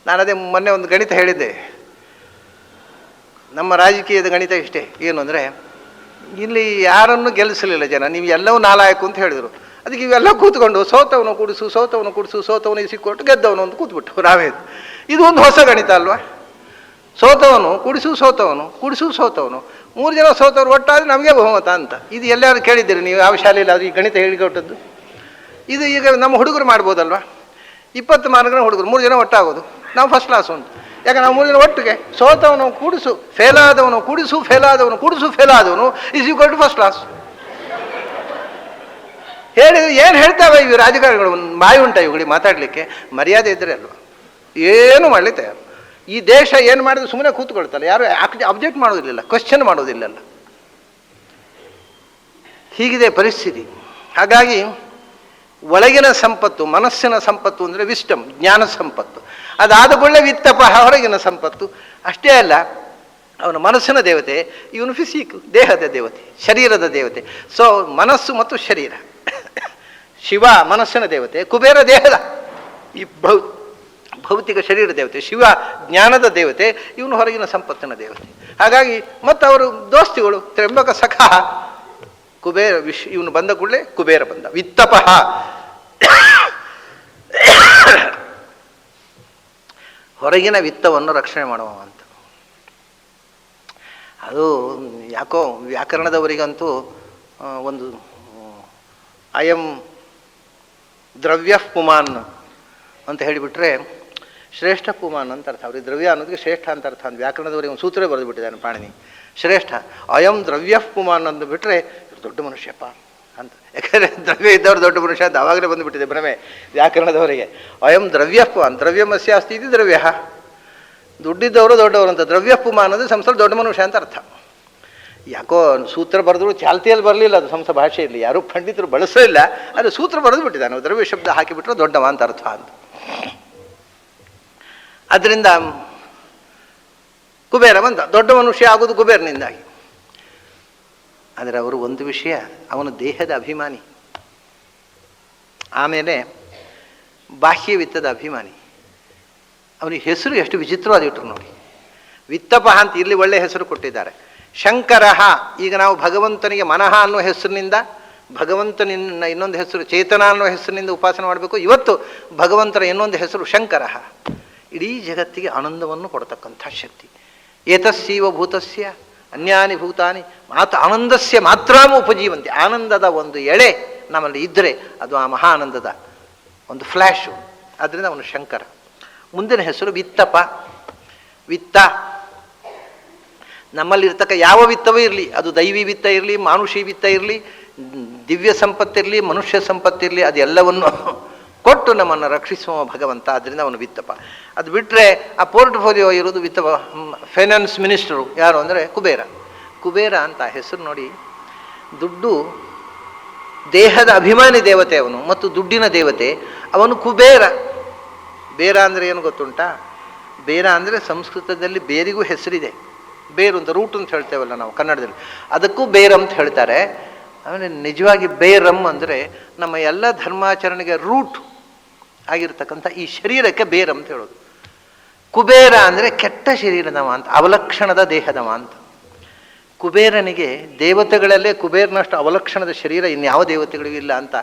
ನಾನು ಅದೇ ಮೊನ್ನೆ ಒಂದು ಗಣಿತ ಹೇಳಿದ್ದೆ. ನಮ್ಮ ರಾಜಕೀಯದ ಗಣಿತ ಇಷ್ಟೇ, ಏನು ಅಂದರೆ ಇಲ್ಲಿ ಯಾರನ್ನು ಗೆಲ್ಲಿಸಲಿಲ್ಲ ಜನ, ನೀವು ಎಲ್ಲವೂ ನಾಲಾಯಕು ಅಂತ ಹೇಳಿದರು. ಅದಕ್ಕೆ ಇವೆಲ್ಲ ಕೂತ್ಕೊಂಡು ಸೋತವನು ಕೂಡಿಸು ಸಿಕ್ಕೊಟ್ಟು ಗೆದ್ದವನು ಅಂತ ಕೂತ್ಬಿಟ್ಟು ನಾವೇ. ಇದು ಒಂದು ಹೊಸ ಗಣಿತ ಅಲ್ವಾ? ಸೋತವನು ಕೂಡಿಸು 3 ಜನ ಸೋತವರು ಒಟ್ಟಾದರೆ ನಮಗೆ ಬಹುಮತ ಅಂತ. ಇದು ಎಲ್ಲರೂ ಕೇಳಿದ್ದೀರಿ ನೀವು? ಯಾವ ಶಾಲೆಯಲ್ಲಿ ಅದು ಈ ಗಣಿತ ಹೇಳಿಕೊಟ್ಟದ್ದು? ಇದು ಈಗ ನಮ್ಮ ಹುಡುಗರು ಮಾಡ್ಬೋದಲ್ವಾ? 20 ಮಾರ್ಕ್ನ ಹುಡುಗರು 3 ಜನ ಒಟ್ಟಾಗೋದು, ನಾವು ಫಸ್ಟ್ ಕ್ಲಾಸು ಅಂತ. ಯಾಕೆ ನಾವು 3 ಜನ ಒಟ್ಟಿಗೆ ಸೋತವನು ಕೂಡಿಸು, ಫೇಲಾದವನು ಫೇಲಾದವನು is equal to first class. ಹೇಳಿದ್ರು ಏನು ಹೇಳ್ತಾವೆ ಇವು ರಾಜಕಾರಣಿಗಳು? ಬಾಯಿ ಉಂಟ ಇವುಗಳಿಗೆ ಮಾತಾಡಲಿಕ್ಕೆ? ಮರ್ಯಾದೆ ಇದ್ದರೆ ಅಲ್ವಾ, ಏನು ಮಾಡಲಿ ತಯಾರು. ಈ ದೇಶ ಏನು ಮಾಡಿದ್ರು ಸುಮ್ಮನೆ ಕೂತ್ಕೊಳ್ತಲ್ಲ, ಯಾರು ಅಬ್ಜೆಕ್ಟ್ ಮಾಡೋದಿಲ್ಲ, ಕ್ವಶನ್ ಮಾಡೋದಿಲ್ಲಲ್ಲ. ಹೀಗಿದೆ ಪರಿಸ್ಥಿತಿ. ಹಾಗಾಗಿ ಒಳಗಿನ ಸಂಪತ್ತು, ಮನಸ್ಸಿನ ಸಂಪತ್ತು ಅಂದರೆ ವಿಸ್ಟಮ್, ಜ್ಞಾನ ಸಂಪತ್ತು. ಅದಾದ ಕೂಡಲೇ ವಿತ್ತಪಃ ಹೊರಗಿನ ಸಂಪತ್ತು. ಅಷ್ಟೇ ಅಲ್ಲ, ಅವನ ಮನಸ್ಸಿನ ದೇವತೆ, ಇವನು ಫಿಸಿಕ್ ದೇಹದ ದೇವತೆ, ಶರೀರದ ದೇವತೆ. ಸೊ ಮನಸ್ಸು ಮತ್ತು ಶರೀರ. ಶಿವ ಮನಸ್ಸಿನ ದೇವತೆ, ಕುಬೇರ ದೇಹದ ಈ ಭೌತಿಕ ಶರೀರ ದೇವತೆ, ಶಿವ ಜ್ಞಾನದ ದೇವತೆ, ಇವನು ಹೊರಗಿನ ಸಂಪತ್ತಿನ ದೇವತೆ. ಹಾಗಾಗಿ ಮತ್ತು ಅವರು ದೋಸ್ತಿಗಳು, ತ್ರ್ಯಂಬಕ ಸಖ ಕುಬೇರ. ಇವನು ಬಂದ ಕೂಡಲೇ ಕುಬೇರ ಬಂದ, ವಿತ್ತಪಃ. ಹೊರಗಿನ ವಿತ್ತವನ್ನು ರಕ್ಷಣೆ ಮಾಡುವ ಅಂತ. ಅದು ಯಾಕೋ ವ್ಯಾಕರಣದವರಿಗಂತೂ ಒಂದು ಅಯಂ ದ್ರವ್ಯ ಪುಮಾನ್ ಅಂತ ಹೇಳಿಬಿಟ್ರೆ ಶ್ರೇಷ್ಠ ಪುಮಾನ್ ಅಂತ ಅರ್ಥ. ಅವ್ರಿಗೆ ದ್ರವ್ಯ ಅನ್ನೋದಕ್ಕೆ ಶ್ರೇಷ್ಠ ಅಂತ ಅರ್ಥ. ಅಂತ ವ್ಯಾಕರಣದವರಿಗೆ ಒಂದು ಸೂತ್ರ ಬರೆದು ಬಿಟ್ಟಿದ್ದಾನೆ ಪಾಣಿನಿ, ಶ್ರೇಷ್ಠ. ಅಯಂ ದ್ರವ್ಯ ಪುಮಾನ್ ಅಂದು ಬಿಟ್ಟರೆ ದೊಡ್ಡ ಮನುಷ್ಯಪ್ಪ ಅಂತ. ಯಾಕಂದರೆ ದ್ರವ್ಯ ಇದ್ದವರು ದೊಡ್ಡ ಮನುಷ್ಯ ಅಂತ ಆವಾಗಲೇ ಬಂದುಬಿಟ್ಟಿದೆ ಭ್ರಮೆ ವ್ಯಾಕರಣದವರಿಗೆ. ಅಯಂ ದ್ರವ್ಯ ಪುಮಾನ್, ದ್ರವ್ಯಮಸ್ಯ ಅಸ್ತಿ ಇದು ದ್ರವ್ಯ. ದುಡ್ಡಿದ್ದವರು ದೊಡ್ಡವರು ಅಂತ. ದ್ರವ್ಯ ಪುಮಾನ್ ಅಂದರೆ ಸಂಸ್ಥೆ ದೊಡ್ಡ ಮನುಷ್ಯ ಅಂತ ಅರ್ಥ. ಯಾಕೋ ಸೂತ್ರ ಬರೆದ್ರು ಚಾಲ್ತಿಯಲ್ಲಿ ಬರಲಿಲ್ಲ, ಅದು ಸಂಸ್ಥೆ ಭಾಷೆಯಲ್ಲಿ ಯಾರೂ ಪಂಡಿತರು ಬಳಸಲಿಲ್ಲ. ಅದು ಸೂತ್ರ ಬರೆದು ಬಿಟ್ಟಿದ್ದಾನೆ, ದ್ರವ್ಯ ಶಬ್ದ ಹಾಕಿಬಿಟ್ರೆ ದೊಡ್ಡವ ಅಂತ ಅರ್ಥ ಅಂತ. ಅದರಿಂದ ಕುಬೇರ ಬಂದ, ದೊಡ್ಡ ಮನುಷ್ಯ ಆಗೋದು ಕುಬೇರನಿಂದಾಗಿ. ಆದರೆ ಅವರು ಒಂದು ವಿಷಯ, ಅವನು ದೇಹದ ಅಭಿಮಾನಿ, ಆಮೇಲೆ ಬಾಹ್ಯ ವಿತ್ತದ ಅಭಿಮಾನಿ. ಅವನಿಗೆ ಹೆಸರು ಎಷ್ಟು ವಿಚಿತ್ರವಾದಿಟ್ರು ನೋಡಿ. ವಿತ್ತಪಃ ಅಂತ ಇಲ್ಲಿ ಒಳ್ಳೆಯ ಹೆಸರು ಕೊಟ್ಟಿದ್ದಾರೆ. ಶಂಕರಃ, ಈಗ ನಾವು ಭಗವಂತನಿಗೆ ಮನಃ ಅನ್ನೋ ಹೆಸರಿನಿಂದ, ಭಗವಂತನಿನ್ನ ಇನ್ನೊಂದು ಹೆಸರು ಚೇತನ ಅನ್ನೋ ಹೆಸರಿನಿಂದ ಉಪಾಸನೆ ಮಾಡಬೇಕು. ಇವತ್ತು ಭಗವಂತನ ಇನ್ನೊಂದು ಹೆಸರು ಶಂಕರಃ. ಇಡೀ ಜಗತ್ತಿಗೆ ಆನಂದವನ್ನು ಕೊಡತಕ್ಕಂಥ ಶಕ್ತಿ. ಏತಸ್ಸೀವ ಭೂತಸ್ಯ ಅನ್ಯಾನಿ ಭೂತಾನಿ ಆನಂದಸ್ಯ ಮಾತ್ರಾಮ ಉಪಜೀವಂತಿ. ಆನಂದದ ಒಂದು ಎಳೆ ನಮ್ಮಲ್ಲಿ ಇದ್ದರೆ ಅದು ಆ ಮಹಾ ಆನಂದದ ಒಂದು ಫ್ಲ್ಯಾಶು. ಆದ್ದರಿಂದ ಅವನು ಶಂಕರ. ಮುಂದಿನ ಹೆಸರು ವಿತ್ತಪ. ವಿತ್ತ, ನಮ್ಮಲ್ಲಿರ್ತಕ್ಕ ಯಾವ ವಿತ್ತವೂ ಇರಲಿ, ಅದು ದೈವಿ ವಿತ್ತ ಇರಲಿ, ಮಾನುಷಿ ವಿತ್ತ ಇರಲಿ, ದಿವ್ಯ ಸಂಪತ್ತಿರಲಿ, ಮನುಷ್ಯ ಸಂಪತ್ತಿರಲಿ, ಅದೆಲ್ಲವನ್ನು ಕೊಟ್ಟು ನಮ್ಮನ್ನು ರಕ್ಷಿಸುವ ಭಗವಂತ. ಅದರಿಂದ ಅವನು ವಿತ್ತಪ. ಅದು ಬಿಟ್ಟರೆ ಆ ಪೋರ್ಟ್ಫೋಲಿಯೋ ಇರೋದು ವಿತ್ತಪ. ಫೈನಾನ್ಸ್ ಮಿನಿಸ್ಟರು ಯಾರು ಅಂದರೆ ಕುಬೇರ. ಕುಬೇರ ಅಂತ ಹೆಸರು ನೋಡಿ. ದುಡ್ಡು ದೇಹದ ಅಭಿಮಾನಿ ದೇವತೆ ಅವನು ಮತ್ತು ದುಡ್ಡಿನ ದೇವತೆ. ಅವನು ಕುಬೇರ. ಬೇರ ಅಂದರೆ ಏನು ಗೊತ್ತುಂಟಾ? ಬೇರ ಅಂದರೆ ಸಂಸ್ಕೃತದಲ್ಲಿ ಬೇರಿಗೂ ಹೆಸರಿದೆ. ಬೇರು ಅಂತ ರೂಟ್ ಅಂತ ಹೇಳ್ತೇವಲ್ಲ ನಾವು ಕನ್ನಡದಲ್ಲಿ, ಅದಕ್ಕೂ ಬೇರ್ ಅಂತ ಹೇಳ್ತಾರೆ. ಆಮೇಲೆ ನಿಜವಾಗಿ ಬೇರಮ್ ಅಂದರೆ ನಮ್ಮ ಎಲ್ಲ ಧರ್ಮಾಚರಣೆಗೆ ರೂಟ್ ಆಗಿರ್ತಕ್ಕಂಥ ಈ ಶರೀರಕ್ಕೆ ಬೇರ್ ಅಂತ ಹೇಳೋದು. ಕುಬೇರ ಅಂದರೆ ಕೆಟ್ಟ ಶರೀರದವ ಅಂತ, ಅವಲಕ್ಷಣದ ದೇಹದವ ಅಂತ. ಕುಬೇರನಿಗೆ ದೇವತೆಗಳಲ್ಲೇ ಕುಬೇರನಷ್ಟು ಅವಲಕ್ಷಣದ ಶರೀರ ಇನ್ಯಾವ ದೇವತೆಗಳಿಗೂ ಇಲ್ಲ ಅಂತ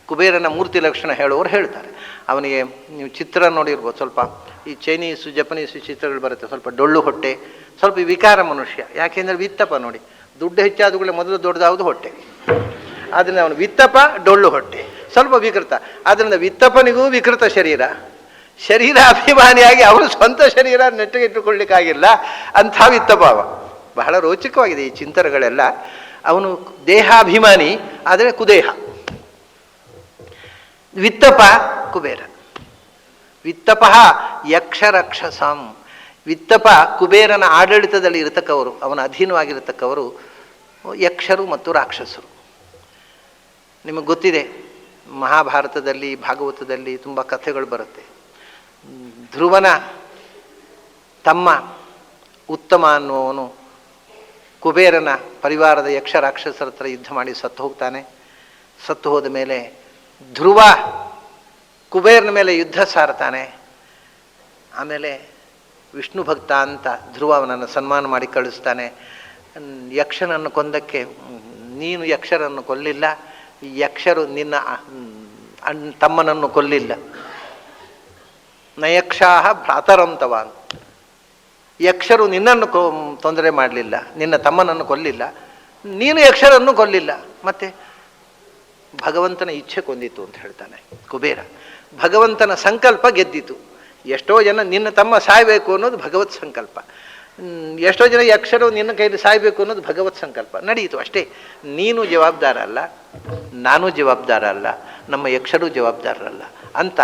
ಕುಬೇರನ ಮೂರ್ತಿ ಲಕ್ಷಣ ಹೇಳುವವರು ಹೇಳ್ತಾರೆ. ಅವನಿಗೆ ನೀವು ಚಿತ್ರ ನೋಡಿರ್ಬೋದು, ಸ್ವಲ್ಪ ಈ ಚೈನೀಸು ಜಪನೀಸು ಚಿತ್ರಗಳು ಬರುತ್ತೆ, ಸ್ವಲ್ಪ ಡೊಳ್ಳು ಹೊಟ್ಟೆ, ಸ್ವಲ್ಪ ವಿಕಾರ ಮನುಷ್ಯ. ಯಾಕೆಂದರೆ ವಿತ್ತಪ ನೋಡಿ, ದುಡ್ಡು ಹೆಚ್ಚಾದವುಗಳೇ ಮೊದಲು ದೊಡ್ಡದಾವುದು ಹೊಟ್ಟೆ. ಆದ್ದರಿಂದ ಅವನು ವಿತ್ತಪ, ಡೊಳ್ಳು ಹೊಟ್ಟೆ, ಸ್ವಲ್ಪ ವಿಕೃತ. ಆದ್ದರಿಂದ ವಿತ್ತಪನಿಗೂ ವಿಕೃತ ಶರೀರ ಅಭಿಮಾನಿಯಾಗಿ ಅವನು ಸ್ವಂತ ಶರೀರ ನೆಟ್ಟಿಗೆ ಇಟ್ಟುಕೊಳ್ಳಿಕ್ಕಾಗಿಲ್ಲ ಅಂಥ ವಿತ್ತಪ ಅವ. ಬಹಳ ರೋಚಕವಾಗಿದೆ ಈ ಚಿಂತನೆಗಳೆಲ್ಲ. ಅವನು ದೇಹಾಭಿಮಾನಿ ಆದರೆ ಕುದೇಹ. ವಿತ್ತಪ ಕುಬೇರ. ವಿತ್ತಪ ಯಕ್ಷರಕ್ಷಸಾಂ. ವಿತ್ತಪ ಕುಬೇರನ ಆಡಳಿತದಲ್ಲಿ ಇರತಕ್ಕವರು, ಅವನ ಅಧೀನವಾಗಿರತಕ್ಕವರು ಯಕ್ಷರು ಮತ್ತು ರಾಕ್ಷಸರು. ನಿಮಗೆ ಗೊತ್ತಿದೆ, ಮಹಾಭಾರತದಲ್ಲಿ ಭಾಗವತದಲ್ಲಿ ತುಂಬ ಕಥೆಗಳು ಬರುತ್ತೆ. ಧ್ರುವನ ತಮ್ಮ ಉತ್ತಮ ಅನ್ನುವನು ಕುಬೇರನ ಪರಿವಾರದ ಯಕ್ಷ ರಾಕ್ಷಸರ ಹತ್ರ ಯುದ್ಧ ಮಾಡಿ ಸತ್ತು ಹೋಗ್ತಾನೆ. ಸತ್ತು ಹೋದ ಮೇಲೆ ಧ್ರುವ ಕುಬೇರನ ಮೇಲೆ ಯುದ್ಧ ಸಾರ್ತಾನೆ. ಆಮೇಲೆ ವಿಷ್ಣು ಭಕ್ತ ಅಂತ ಧ್ರುವ ಅವನನ್ನು ಸನ್ಮಾನ ಮಾಡಿ ಕಳಿಸ್ತಾನೆ. ಯಕ್ಷನನ್ನು ಕೊಂದಕ್ಕೆ ನೀನು ಯಕ್ಷರನ್ನು ಕೊಲ್ಲಿಲ್ಲ, ಯಕ್ಷರು ನಿನ್ನ ತಮ್ಮನನ್ನು ಕೊಲ್ಲಿಲ್ಲ. ನಯಕ್ಷಾಹ ಭ್ರಾತರಂತವ. ಯಕ್ಷರು ನಿನ್ನನ್ನು ತೊಂದರೆ ಮಾಡಲಿಲ್ಲ, ನಿನ್ನ ತಮ್ಮನನ್ನು ಕೊಲ್ಲಿಲ್ಲ, ನೀನು ಯಕ್ಷರನ್ನು ಕೊಲ್ಲಿಲ್ಲ, ಮತ್ತೆ ಭಗವಂತನ ಇಚ್ಛೆ ಕೊಂದಿತು ಅಂತ ಹೇಳ್ತಾನೆ ಕುಬೇರ. ಭಗವಂತನ ಸಂಕಲ್ಪ ಗೆದ್ದಿತು. ಎಷ್ಟೋ ಜನ ನಿನ್ನ ತಮ್ಮ ಸಾಯಬೇಕು ಅನ್ನೋದು ಭಗವತ್ ಸಂಕಲ್ಪ, ಎಷ್ಟೋ ಜನ ಯಕ್ಷರು ನಿನ್ನ ಕೈಲಿ ಸಾಯಬೇಕು ಅನ್ನೋದು ಭಗವತ್ ಸಂಕಲ್ಪ. ನಡೆಯಿತು ಅಷ್ಟೇ. ನೀನು ಜವಾಬ್ದಾರ ಅಲ್ಲ, ನಾನು ಜವಾಬ್ದಾರ ಅಲ್ಲ, ನಮ್ಮ ಯಕ್ಷರು ಜವಾಬ್ದಾರರಲ್ಲ ಅಂತ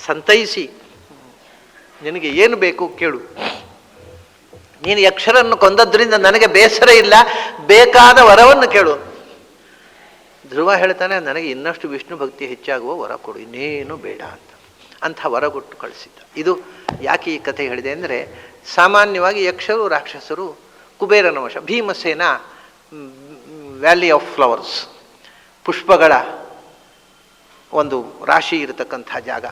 ಸಂತೈಸಿ, ನಿನಗೆ ಏನು ಬೇಕು ಕೇಳು, ನೀನು ಯಕ್ಷರನ್ನು ಕೊಂದದ್ರಿಂದ ನನಗೆ ಬೇಸರ ಇಲ್ಲ, ಬೇಕಾದ ವರವನ್ನು ಕೇಳು. ಧ್ರುವ ಹೇಳ್ತಾನೆ, ನನಗೆ ಇನ್ನಷ್ಟು ವಿಷ್ಣು ಭಕ್ತಿ ಹೆಚ್ಚಾಗುವ ವರ ಕೊಡು, ಇನ್ನೇನು ಬೇಡ ಅಂತ. ಅಂಥ ವರ ಕೊಟ್ಟು ಕಳಿಸಿದ್ದ. ಇದು ಯಾಕೆ ಈ ಕಥೆ ಹೇಳಿದೆ ಅಂದರೆ, ಸಾಮಾನ್ಯವಾಗಿ ಯಕ್ಷರು ರಾಕ್ಷಸರು ಕುಬೇರನ ವಶ. ಭೀಮಸೇನ ವ್ಯಾಲಿ ಆಫ್ ಫ್ಲವರ್ಸ್, ಪುಷ್ಪಗಳ ಒಂದು ರಾಶಿ ಇರತಕ್ಕಂಥ ಜಾಗ.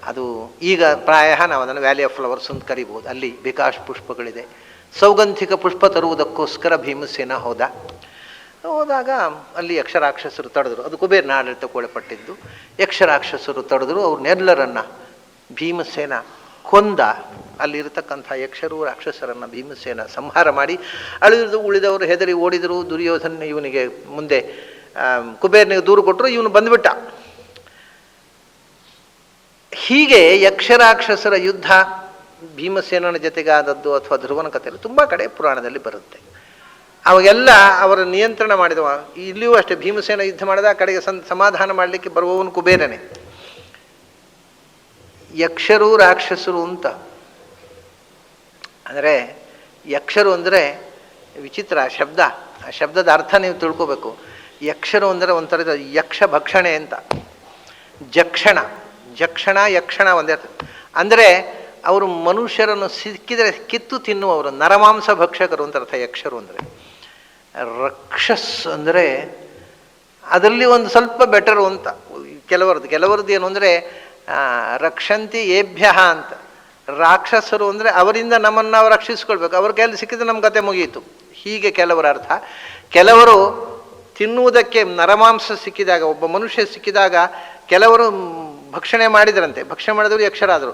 ಅದು ಈಗ ಪ್ರಾಯ ನಾವು ಅದನ್ನು ವ್ಯಾಲಿ ಆಫ್ ಫ್ಲವರ್ಸ್ ಅಂತ ಕರಿಬೋದು. ಅಲ್ಲಿ ಬೇಕಾಷ್ಟು ಪುಷ್ಪಗಳಿದೆ. ಸೌಗಂಧಿಕ ಪುಷ್ಪ ತರುವುದಕ್ಕೋಸ್ಕರ ಭೀಮಸೇನ ಹೋದಾಗ ಅಲ್ಲಿ ಯಕ್ಷರಾಕ್ಷಸರು ತಡೆದರು. ಅದು ಕುಬೇರನ ಆಡಳಿತಕ್ಕೆ ಒಳಪಟ್ಟಿದ್ದು. ಯಕ್ಷರಾಕ್ಷಸರು ತಡೆದರು. ಅವ್ರನ್ನೆಲ್ಲರನ್ನು ಭೀಮಸೇನ ಕೊಂದ. ಅಲ್ಲಿರತಕ್ಕಂಥ ಯಕ್ಷರು ರಾಕ್ಷಸರನ್ನು ಭೀಮಸೇನ ಸಂಹಾರ ಮಾಡಿ ಉಳಿದವರು ಹೆದರಿ ಓಡಿದರು. ದುರ್ಯೋಧನ ಇವನಿಗೆ ಮುಂದೆ ಕುಬೇರನಿಗೆ ದೂರು ಕೊಟ್ಟರು, ಇವನು ಬಂದುಬಿಟ್ಟ. ಹೀಗೆ ಯಕ್ಷರಾಕ್ಷಸರ ಯುದ್ಧ ಭೀಮಸೇನನ ಜೊತೆಗಾದದ್ದು ಅಥವಾ ಧ್ರುವನ ಕಥೆಯಲ್ಲಿ ತುಂಬ ಕಡೆ ಪುರಾಣದಲ್ಲಿ ಬರುತ್ತೆ. ಅವಾಗೆಲ್ಲ ಅವರ ನಿಯಂತ್ರಣ ಮಾಡಿದವ. ಇಲ್ಲಿಯೂ ಅಷ್ಟೇ, ಭೀಮಸೇನ ಯುದ್ಧ ಮಾಡಿದ ಕಡೆಗೆ ಸಮಾಧಾನ ಮಾಡಲಿಕ್ಕೆ ಬರುವವನು ಕುಬೇರನೇ. ಯಕ್ಷರು ರಾಕ್ಷಸರು ಅಂತ ಅಂದರೆ, ಯಕ್ಷರು ಅಂದರೆ ವಿಚಿತ್ರ ಶಬ್ದ. ಆ ಶಬ್ದದ ಅರ್ಥ ನೀವು ತಿಳ್ಕೋಬೇಕು. ಯಕ್ಷರು ಅಂದರೆ ಒಂಥರದ ಯಕ್ಷ ಭಕ್ಷಣೆ ಅಂತ. ಜಕ್ಷಣ ಯಕ್ಷಣ ಒಂದೇ ಅಂದರೆ ಅವರು ಮನುಷ್ಯರನ್ನು ಸಿಕ್ಕಿದರೆ ಕಿತ್ತು ತಿನ್ನುವವರು, ನರಮಾಂಸ ಭಕ್ಷಕರು ಅಂತ ಅರ್ಥ ಯಕ್ಷರು ಅಂದರೆ. ರಕ್ಷಸ್ ಅಂದರೆ ಅದರಲ್ಲಿ ಒಂದು ಸ್ವಲ್ಪ ಬೆಟರು ಅಂತ ಕೆಲವರದ್ದು ಏನು ಅಂದರೆ ರಕ್ಷಂತಿ ಏಭ್ಯ ಅಂತ. ರಾಕ್ಷಸರು ಅಂದರೆ ಅವರಿಂದ ನಮ್ಮನ್ನು ನಾವು ರಕ್ಷಿಸ್ಕೊಳ್ಬೇಕು, ಅವ್ರ ಕೈಯಲ್ಲಿ ಸಿಕ್ಕಿದ್ರೆ ನಮ್ಮ ಕತೆ ಮುಗಿಯಿತು, ಹೀಗೆ ಕೆಲವರ ಅರ್ಥ. ಕೆಲವರು ತಿನ್ನುವುದಕ್ಕೆ ನರಮಾಂಸ ಸಿಕ್ಕಿದಾಗ, ಒಬ್ಬ ಮನುಷ್ಯ ಸಿಕ್ಕಿದಾಗ ಕೆಲವರು ಭಕ್ಷಣೆ ಮಾಡಿದ್ರಂತೆ. ಭಕ್ಷಣೆ ಮಾಡಿದವರು ಯಕ್ಷರಾದರು.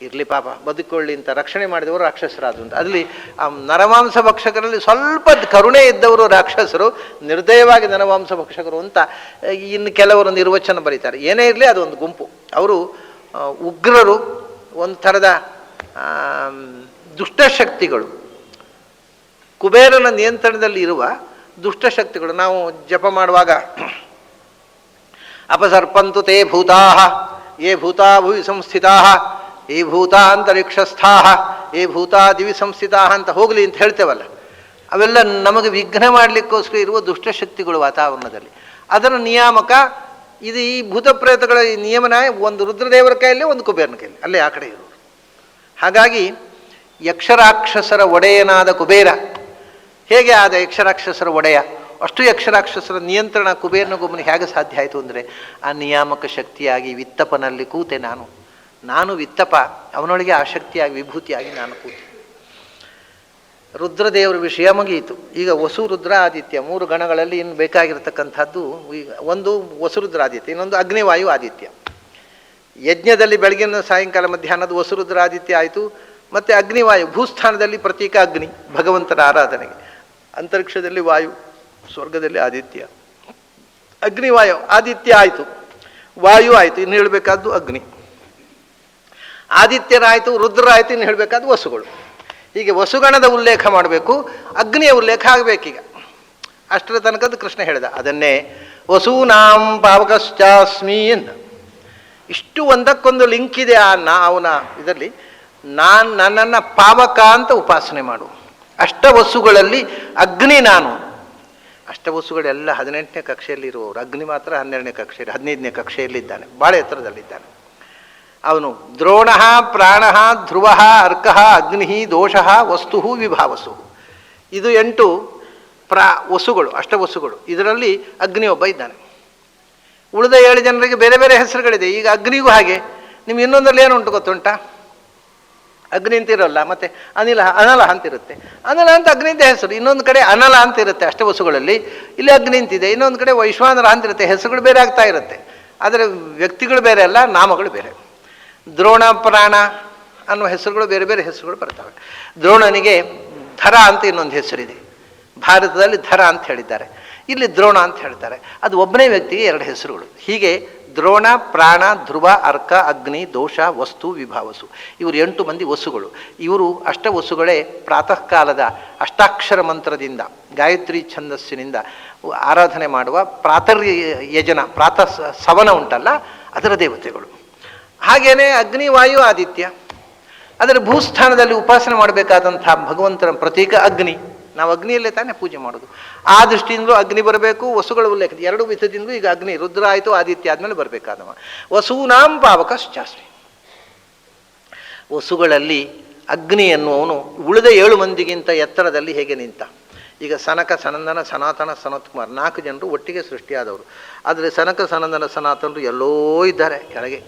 ಇರಲಿ ಪಾಪ ಬದುಕೊಳ್ಳಿ ಅಂತ ರಕ್ಷಣೆ ಮಾಡಿದವರು ರಾಕ್ಷಸರಾದರು ಅಂತ. ಅದರಲ್ಲಿ ಆ ನರಮಾಂಸ ಭಕ್ಷಕರಲ್ಲಿ ಸ್ವಲ್ಪ ಕರುಣೆ ಇದ್ದವರು ರಾಕ್ಷಸರು, ನಿರ್ದಯವಾಗಿ ನರಮಾಂಸ ಭಕ್ಷಕರು ಅಂತ ಇನ್ನು ಕೆಲವರು ನಿರ್ವಚನ ಬರೀತಾರೆ. ಏನೇ ಇರಲಿ ಅದೊಂದು ಗುಂಪು. ಅವರು ಉಗ್ರರು, ಒಂದು ಥರದ ದುಷ್ಟಶಕ್ತಿಗಳು, ಕುಬೇರನ ನಿಯಂತ್ರಣದಲ್ಲಿ ಇರುವ ದುಷ್ಟಶಕ್ತಿಗಳು. ನಾವು ಜಪ ಮಾಡುವಾಗ ಅಪಸರ್ಪಂತು ತೇ ಭೂತಾ ಯೇ ಭೂತಾ ಭುವಿ ಸಂಸ್ಥಿತಾ ಯೇ ಭೂತಾ ಅಂತರಿಕ್ಷಸ್ಥಾ ಯೇ ಭೂತಾ ದಿವಿ ಸಂಸ್ಥಿತಾ ಅಂತ ಹೋಗಲಿ ಅಂತ ಹೇಳ್ತೇವಲ್ಲ, ಅವೆಲ್ಲ ನಮಗೆ ವಿಘ್ನ ಮಾಡಲಿಕ್ಕೋಸ್ಕರ ಇರುವ ದುಷ್ಟಶಕ್ತಿಗಳು ವಾತಾವರಣದಲ್ಲಿ. ಅದರ ನಿಯಾಮಕ ಇದು ಈ ಭೂತ ಪ್ರೇತಗಳ ನಿಯಮನ ಒಂದು ರುದ್ರದೇವರ ಕೈಯಲ್ಲಿ, ಒಂದು ಕುಬೇರನ ಕೈಯಲ್ಲಿ, ಅಲ್ಲೇ ಆ ಕಡೆ ಇರೋದು. ಹಾಗಾಗಿ ಯಕ್ಷರಾಕ್ಷಸರ ಒಡೆಯನಾದ ಕುಬೇರ ಹೇಗೆ ಆದ ಯಕ್ಷರಾಕ್ಷಸರ ಒಡೆಯ? ಅಷ್ಟು ಯಕ್ಷರಾಕ್ಷಸರ ನಿಯಂತ್ರಣ ಕುಬೇರನ ಗೊಬ್ಬನ ಹೇಗೆ ಸಾಧ್ಯ ಆಯಿತು ಅಂದರೆ, ಆ ನಿಯಾಮಕ ಶಕ್ತಿಯಾಗಿ ವಿತ್ತಪನಲ್ಲಿ ಕೂತೆ ನಾನು ವಿತ್ತಪ, ಅವನೊಳಗೆ ಆ ಶಕ್ತಿಯಾಗಿ ವಿಭೂತಿಯಾಗಿ ನಾನು ಕೂತೆ. ರುದ್ರದೇವರ ವಿಷಯ ಮುಗಿಯಿತು. ಈಗ ವಸು ರುದ್ರ ಆದಿತ್ಯ 3 ಗಣಗಳಲ್ಲಿ ಇನ್ನು ಬೇಕಾಗಿರ್ತಕ್ಕಂಥದ್ದು ಈಗ ಒಂದು ವಸುರುದ್ರ ಆದಿತ್ಯ, ಇನ್ನೊಂದು ಅಗ್ನಿವಾಯು ಆದಿತ್ಯ. ಯಜ್ಞದಲ್ಲಿ ಬೆಳಗಿನ ಸಾಯಂಕಾಲ ಮಧ್ಯಾಹ್ನದ ವಸುರುದ್ರ ಆದಿತ್ಯ ಆಯಿತು. ಮತ್ತು ಅಗ್ನಿವಾಯು ಭೂಸ್ಥಾನದಲ್ಲಿ ಪ್ರತೀಕ ಅಗ್ನಿ, ಭಗವಂತನ ಆರಾಧನೆಗೆ. ಅಂತರಿಕ್ಷದಲ್ಲಿ ವಾಯು, ಸ್ವರ್ಗದಲ್ಲಿ ಆದಿತ್ಯ. ಅಗ್ನಿವಾಯು ಆದಿತ್ಯ ಆಯಿತು, ವಾಯು ಆಯಿತು, ಇನ್ನು ಹೇಳಬೇಕಾದ್ದು ಅಗ್ನಿ. ಆದಿತ್ಯನಾಯಿತು, ರುದ್ರಾಯಿತು, ಇನ್ನು ಹೇಳಬೇಕಾದ್ದು ವಸುಗಳು. ಹೀಗೆ ವಸುಗಣದ ಉಲ್ಲೇಖ ಮಾಡಬೇಕು, ಅಗ್ನಿಯ ಉಲ್ಲೇಖ ಆಗಬೇಕೀಗ. ಅಷ್ಟರ ತನಕದ್ದು ಕೃಷ್ಣ ಹೇಳಿದ. ಅದನ್ನೇ ವಸೂನಾಂ ಪಾವಕಶ್ಚಾಸ್ಮಿ ಅಂತ. ಇಷ್ಟು ಒಂದಕ್ಕೊಂದು ಲಿಂಕ್ ಇದೆ ಅವನ ಇದರಲ್ಲಿ. ನನ್ನನ್ನು ಪಾವಕ ಅಂತ ಉಪಾಸನೆ ಮಾಡು. ಅಷ್ಟವಸುಗಳಲ್ಲಿ ಅಗ್ನಿ ನಾನು. ಅಷ್ಟವಸುಗಳೆಲ್ಲ 18ನೇ ಕಕ್ಷೆಯಲ್ಲಿ ಇರುವವರು, ಅಗ್ನಿ ಮಾತ್ರ 12ನೇ ಕಕ್ಷೆಯಲ್ಲಿ 15ನೇ ಕಕ್ಷೆಯಲ್ಲಿದ್ದಾನೆ, ಭಾಳ ಎತ್ತರದಲ್ಲಿದ್ದಾನೆ ಅವನು. ದ್ರೋಣ ಪ್ರಾಣ ಧ್ರುವ ಅರ್ಕ ಅಗ್ನಿ ದೋಷ ವಸ್ತು ವಿಭಾವಸು. ಇದು 8 ವಸುಗಳು, ಅಷ್ಟವಸುಗಳು. ಇದರಲ್ಲಿ ಅಗ್ನಿ ಒಬ್ಬ ಇದ್ದಾನೆ. ಉಳಿದ 7 ಜನರಿಗೆ ಬೇರೆ ಬೇರೆ ಹೆಸರುಗಳಿದೆ. ಈಗ ಅಗ್ನಿಗೂ ಹಾಗೆ. ನಿಮ್ಗೆ ಇನ್ನೊಂದಲ್ಲಿ ಏನು ಉಂಟು ಗೊತ್ತುಂಟಾ? ಅಗ್ನಿ ಅಂತಿರೋಲ್ಲ, ಮತ್ತೆ ಅನಲ ಅಂತಿರುತ್ತೆ. ಅನಲ ಅಂತ ಅಗ್ನಿ ಅಂತ ಹೆಸರು. ಇನ್ನೊಂದು ಕಡೆ ಅನಲ ಅಂತ ಇರುತ್ತೆ ಅಷ್ಟವಸುಗಳಲ್ಲಿ, ಇಲ್ಲಿ ಅಗ್ನಿ ಅಂತಿದೆ. ಇನ್ನೊಂದು ಕಡೆ ವೈಶ್ವಾನರ ಅಂತಿರುತ್ತೆ. ಹೆಸರುಗಳು ಬೇರೆ ಆಗ್ತಾ ಇರುತ್ತೆ, ಆದರೆ ವ್ಯಕ್ತಿಗಳು ಬೇರೆ ಅಲ್ಲ, ನಾಮಗಳು ಬೇರೆ. ದ್ರೋಣ ಪ್ರಾಣ ಅನ್ನುವ ಹೆಸರುಗಳು ಬೇರೆ ಬೇರೆ ಹೆಸರುಗಳು ಬರ್ತವೆ. ದ್ರೋಣನಿಗೆ ಧರ ಅಂತ ಇನ್ನೊಂದು ಹೆಸರಿದೆ. ಭಾರತದಲ್ಲಿ ಧರ ಅಂತ ಹೇಳಿದ್ದಾರೆ, ಇಲ್ಲಿ ದ್ರೋಣ ಅಂತ ಹೇಳ್ತಾರೆ. ಅದು ಒಬ್ಬನೇ ವ್ಯಕ್ತಿಗೆ 2 ಹೆಸರುಗಳು. ಹೀಗೆ ದ್ರೋಣ ಪ್ರಾಣ ಧ್ರುವ ಅರ್ಕ ಅಗ್ನಿ ದೋಷ ವಸ್ತು ವಿಭಾವಸು, ಇವರು 8 ಮಂದಿ ವಸುಗಳು. ಇವರು ಅಷ್ಟವಸುಗಳೇ ಪ್ರಾತಃ ಕಾಲದ ಅಷ್ಟಾಕ್ಷರ ಮಂತ್ರದಿಂದ ಗಾಯತ್ರಿ ಛಂದಸ್ಸಿನಿಂದ ಆರಾಧನೆ ಮಾಡುವ ಯಜನ ಪ್ರಾತಃ ಸವನ ಉಂಟಲ್ಲ, ಅದರ ದೇವತೆಗಳು. ಹಾಗೇನೆ ಅಗ್ನಿ ವಾಯು ಆದಿತ್ಯ, ಅದರ ಭೂಸ್ಥಾನದಲ್ಲಿ ಉಪಾಸನೆ ಮಾಡಬೇಕಾದಂಥ ಭಗವಂತನ ಪ್ರತೀಕ ಅಗ್ನಿ. ನಾವು ಅಗ್ನಿಯಲ್ಲೇ ತಾನೇ ಪೂಜೆ ಮಾಡೋದು. ಆ ದೃಷ್ಟಿಯಿಂದಲೂ ಅಗ್ನಿ ಬರಬೇಕು. ವಸುಗಳ ಉಲ್ಲೇಖ 2 ವಿಧದಿಂದಲೂ ಈಗ ಅಗ್ನಿ, ರುದ್ರ ಆಯಿತು, ಆದಿತ್ಯ ಆದಮೇಲೆ ಬರಬೇಕಾದವ. ವಸೂನಾಂ ಪಾವಕಶ್ಚಾಸ್ಮಿ. ವಸುಗಳಲ್ಲಿ ಅಗ್ನಿ ಎನ್ನುವನು ಉಳಿದ 7 ಮಂದಿಗಿಂತ ಎತ್ತರದಲ್ಲಿ ಹೇಗೆ ನಿಂತ. ಈಗ ಸನಕ ಸನಂದನ ಸನಾತನ ಸನತ್ಕುಮಾರ್ 4 ಜನರು ಒಟ್ಟಿಗೆ ಸೃಷ್ಟಿಯಾದವರು. ಆದರೆ ಸನಕ ಸನಂದನ ಸನಾತನರು ಎಲ್ಲೋ ಇದ್ದಾರೆ, ಕೆಳಗೆ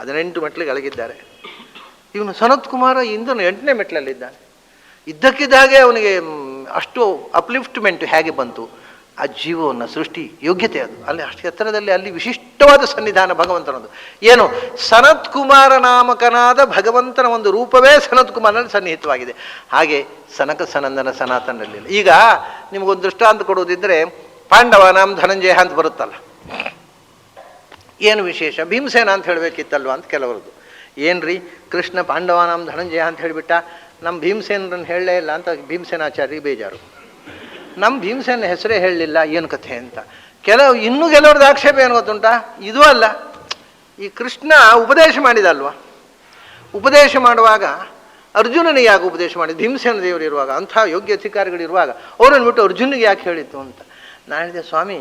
18 ಮೆಟ್ಲಿಗೆ ಕೆಳಗಿದ್ದಾರೆ. ಇವನು ಸನತ್ ಕುಮಾರ ಇಂದನು 8ನೇ ಮೆಟ್ಲಲ್ಲಿದ್ದಾನೆ. ಇದ್ದಕ್ಕಿದ್ದಾಗೆ ಅವನಿಗೆ ಅಷ್ಟು ಅಪ್ಲಿಫ್ಟ್ಮೆಂಟ್ ಹೇಗೆ ಬಂತು? ಆ ಜೀವವನ್ನು ಸೃಷ್ಟಿ ಯೋಗ್ಯತೆ ಅದು. ಅಲ್ಲಿ ಅಷ್ಟು ಎತ್ತರದಲ್ಲಿ ಅಲ್ಲಿ ವಿಶಿಷ್ಟವಾದ ಸನ್ನಿಧಾನ ಭಗವಂತನದು. ಏನು? ಸನತ್ ಕುಮಾರ ನಾಮಕನಾದ ಭಗವಂತನ ಒಂದು ರೂಪವೇ ಸನತ್ ಕುಮಾರನಲ್ಲಿ ಸನ್ನಿಹಿತವಾಗಿದೆ. ಹಾಗೆ ಸನಕ ಸನಂದನ ಸನಾತನಲ್ಲಿಲ್ಲ. ಈಗ ನಿಮಗೊಂದು ದೃಷ್ಟಾಂತ ಕೊಡುವುದಿದ್ದರೆ, ಪಾಂಡವನಾಂ ಧನಂಜಯ ಅಂತ ಬರುತ್ತಲ್ಲ, ಏನು ವಿಶೇಷ? ಭೀಮಸೇನ ಅಂತ ಹೇಳಬೇಕಿತ್ತಲ್ವ ಅಂತ ಕೆಲವರದು. ಏನ್ರಿ ಕೃಷ್ಣ ಪಾಂಡವನಾಂ ಧನಂಜಯ ಅಂತ ಹೇಳಿಬಿಟ್ಟ, ನಮ್ಮ ಭೀಮಸೇನರನ್ನು ಹೇಳಲೇ ಇಲ್ಲ ಅಂತ ಭೀಮಸೇನಾಚಾರ್ಯ ಬೇಜಾರು. ನಮ್ಮ ಭೀಮಸೇನ ಹೆಸರೇ ಹೇಳಲಿಲ್ಲ, ಏನು ಕಥೆ ಅಂತ. ಇನ್ನೂ ಕೆಲವ್ರದ್ದು ಆಕ್ಷೇಪ ಏನು ಗೊತ್ತುಂಟಾ? ಇದೂ ಅಲ್ಲ, ಈ ಕೃಷ್ಣ ಉಪದೇಶ ಮಾಡಿದಲ್ವ, ಉಪದೇಶ ಮಾಡುವಾಗ ಅರ್ಜುನನಿಗೆ ಯಾಕೆ ಉಪದೇಶ ಮಾಡಿದ್ದು? ಭೀಮಸೇನ ದೇವರು ಇರುವಾಗ, ಅಂಥ ಯೋಗ್ಯ ಅಧಿಕಾರಿಗಳಿರುವಾಗ ಅವರನ್ನು ಬಿಟ್ಟು ಅರ್ಜುನಿಗೆ ಯಾಕೆ ಹೇಳಿತ್ತು ಅಂತ. ನಾನು ಹೇಳಿದೆ, ಸ್ವಾಮಿ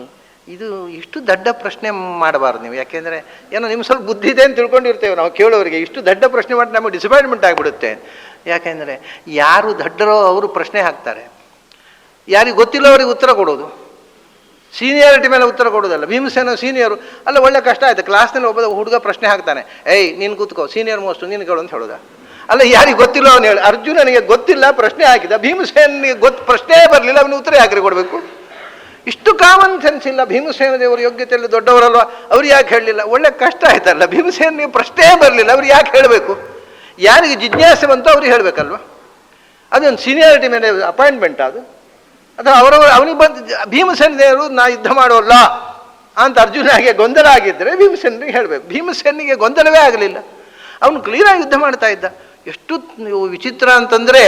ಇದು ಇಷ್ಟು ದೊಡ್ಡ ಪ್ರಶ್ನೆ ಮಾಡಬಾರ್ದು ನೀವು. ಯಾಕೆಂದರೆ ಏನೋ ನಿಮ್ಮ ಸ್ವಲ್ಪ ಬುದ್ಧಿ ಇದೆ ಅಂತ ತಿಳ್ಕೊಂಡಿರ್ತೇವೆ ನಾವು ಕೇಳೋರಿಗೆ. ಇಷ್ಟು ದೊಡ್ಡ ಪ್ರಶ್ನೆ ಮಾಡಿ ನಮಗೆ ಡಿಸಪಾಯಿಂಟ್ಮೆಂಟ್ ಆಗಿಬಿಡುತ್ತೆ. ಯಾಕೆಂದರೆ ಯಾರು ದೊಡ್ಡರೋ ಅವರು ಪ್ರಶ್ನೆ ಹಾಕ್ತಾರೆ, ಯಾರಿಗೆ ಗೊತ್ತಿಲ್ಲ ಅವರಿಗೆ ಉತ್ತರ ಕೊಡೋದು. ಸೀನಿಯಾರಿಟಿ ಮೇಲೆ ಉತ್ತರ ಕೊಡೋದಲ್ಲ. ಭೀಮಸೇನ ಸೀನಿಯರು ಅಲ್ಲ, ಒಳ್ಳೆ ಕಷ್ಟ ಆಯಿತು. ಕ್ಲಾಸ್ನಲ್ಲಿ ಒಬ್ಬ ಹುಡುಗ ಪ್ರಶ್ನೆ ಹಾಕ್ತಾನೆ, ಏಯ್ ನೀನು ಕೂತ್ಕೋ, ಸೀನಿಯರ್ ಮೋಸ್ಟ್ ನೀನು ಕೇಳು ಅಂತ ಹೇಳೋದ. ಅಲ್ಲ, ಯಾರಿಗೆ ಗೊತ್ತಿಲ್ಲ ಅವನು ಹೇಳಿ. ಅರ್ಜುನನಿಗೆ ಗೊತ್ತಿಲ್ಲ, ಪ್ರಶ್ನೆ ಹಾಕಿದ. ಭೀಮಸೇನಿಗೆ ಪ್ರಶ್ನೆ ಬರಲಿಲ್ಲ, ಅವನಿಗೆ ಉತ್ತರ ಯಾಕೆ ಕೊಡಬೇಕು? ಇಷ್ಟು ಕಾಮನ್ ಸೆನ್ಸ್ ಇಲ್ಲ. ಭೀಮಸೇನ ದೇವರು ಯೋಗ್ಯತೆಯಲ್ಲಿ ದೊಡ್ಡವರಲ್ವ, ಅವ್ರು ಯಾಕೆ ಹೇಳಲಿಲ್ಲ? ಒಳ್ಳೆ ಕಷ್ಟ ಆಯ್ತಲ್ಲ. ಭೀಮಸೇನಿಗೆ ಪ್ರಶ್ನೆ ಬರಲಿಲ್ಲ, ಅವ್ರು ಯಾಕೆ ಹೇಳಬೇಕು? ಯಾರಿಗೆ ಜಿಜ್ಞಾಸೆ ಬಂತು ಅವ್ರಿಗೆ ಹೇಳಬೇಕಲ್ವ. ಅದೊಂದು ಸೀನಿಯಾರಿಟಿ ಮೇಲೆ ಅಪಾಯಿಂಟ್ಮೆಂಟ್ ಅದು. ಅಥವಾ ಅವನಿಗೆ ಬಂದು ಭೀಮಸೇನ ದೇವರು ನಾ ಯುದ್ಧ ಮಾಡೋಲ್ಲ ಅಂತ ಅರ್ಜುನಿಗೆ ಗೊಂದಲ ಆಗಿದ್ದರೆ ಭೀಮಸೇನಿಗೆ ಹೇಳಬೇಕು. ಭೀಮಸೇನಿಗೆ ಗೊಂದಲವೇ ಆಗಲಿಲ್ಲ, ಅವನು ಕ್ಲೀನಾಗಿ ಯುದ್ಧ ಮಾಡ್ತಾ ಇದ್ದ. ಎಷ್ಟು ವಿಚಿತ್ರ ಅಂತಂದರೆ,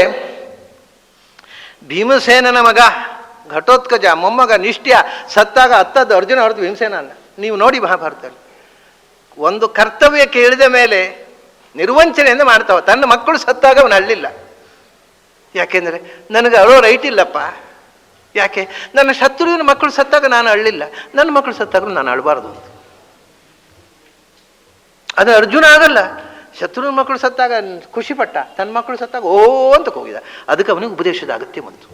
ಭೀಮಸೇನನ ಮಗ ಘಟೋತ್ಕಜ ಮೊಮ್ಮಗ ನಿಷ್ಠ್ಯ ಸತ್ತಾಗ ಹತ್ತದ್ದು ಅರ್ಜುನ ಹೊರತು ಭೀಮಸೇನ ಅಲ್ಲ. ನೀವು ನೋಡಿ ಮಹಾಭಾರತದಲ್ಲಿ ಒಂದು ಕರ್ತವ್ಯಕ್ಕೆ ಇಳಿದ ಮೇಲೆ ನಿರ್ವಂಚನೆಯಿಂದ ಮಾಡ್ತಾವ. ತನ್ನ ಮಕ್ಕಳು ಸತ್ತಾಗ ಅವನು ಅಳ್ಳಿಲ್ಲ. ಯಾಕೆಂದರೆ ನನಗೆ ಅಳೋ ರೈಟ್ ಇಲ್ಲಪ್ಪ, ಯಾಕೆ? ನನ್ನ ಶತ್ರುವಿನ ಮಕ್ಕಳು ಸತ್ತಾಗ ನಾನು ಅಳ್ಳಿಲ್ಲ, ನನ್ನ ಮಕ್ಕಳು ಸತ್ತಾಗ ನಾನು ಅಳಬಾರ್ದು ಅಂತ. ಅದು ಅರ್ಜುನ ಆಗಲ್ಲ. ಶತ್ರುವಿನ ಮಕ್ಕಳು ಸತ್ತಾಗ ಖುಷಿಪಟ್ಟ, ತನ್ನ ಮಕ್ಕಳು ಸತ್ತಾಗ ಓ ಅಂತ ಹೋಗಿದ. ಅದಕ್ಕೆ ಅವನಿಗೆ ಉಪದೇಶದ ಅಗತ್ಯ ಬಂತು.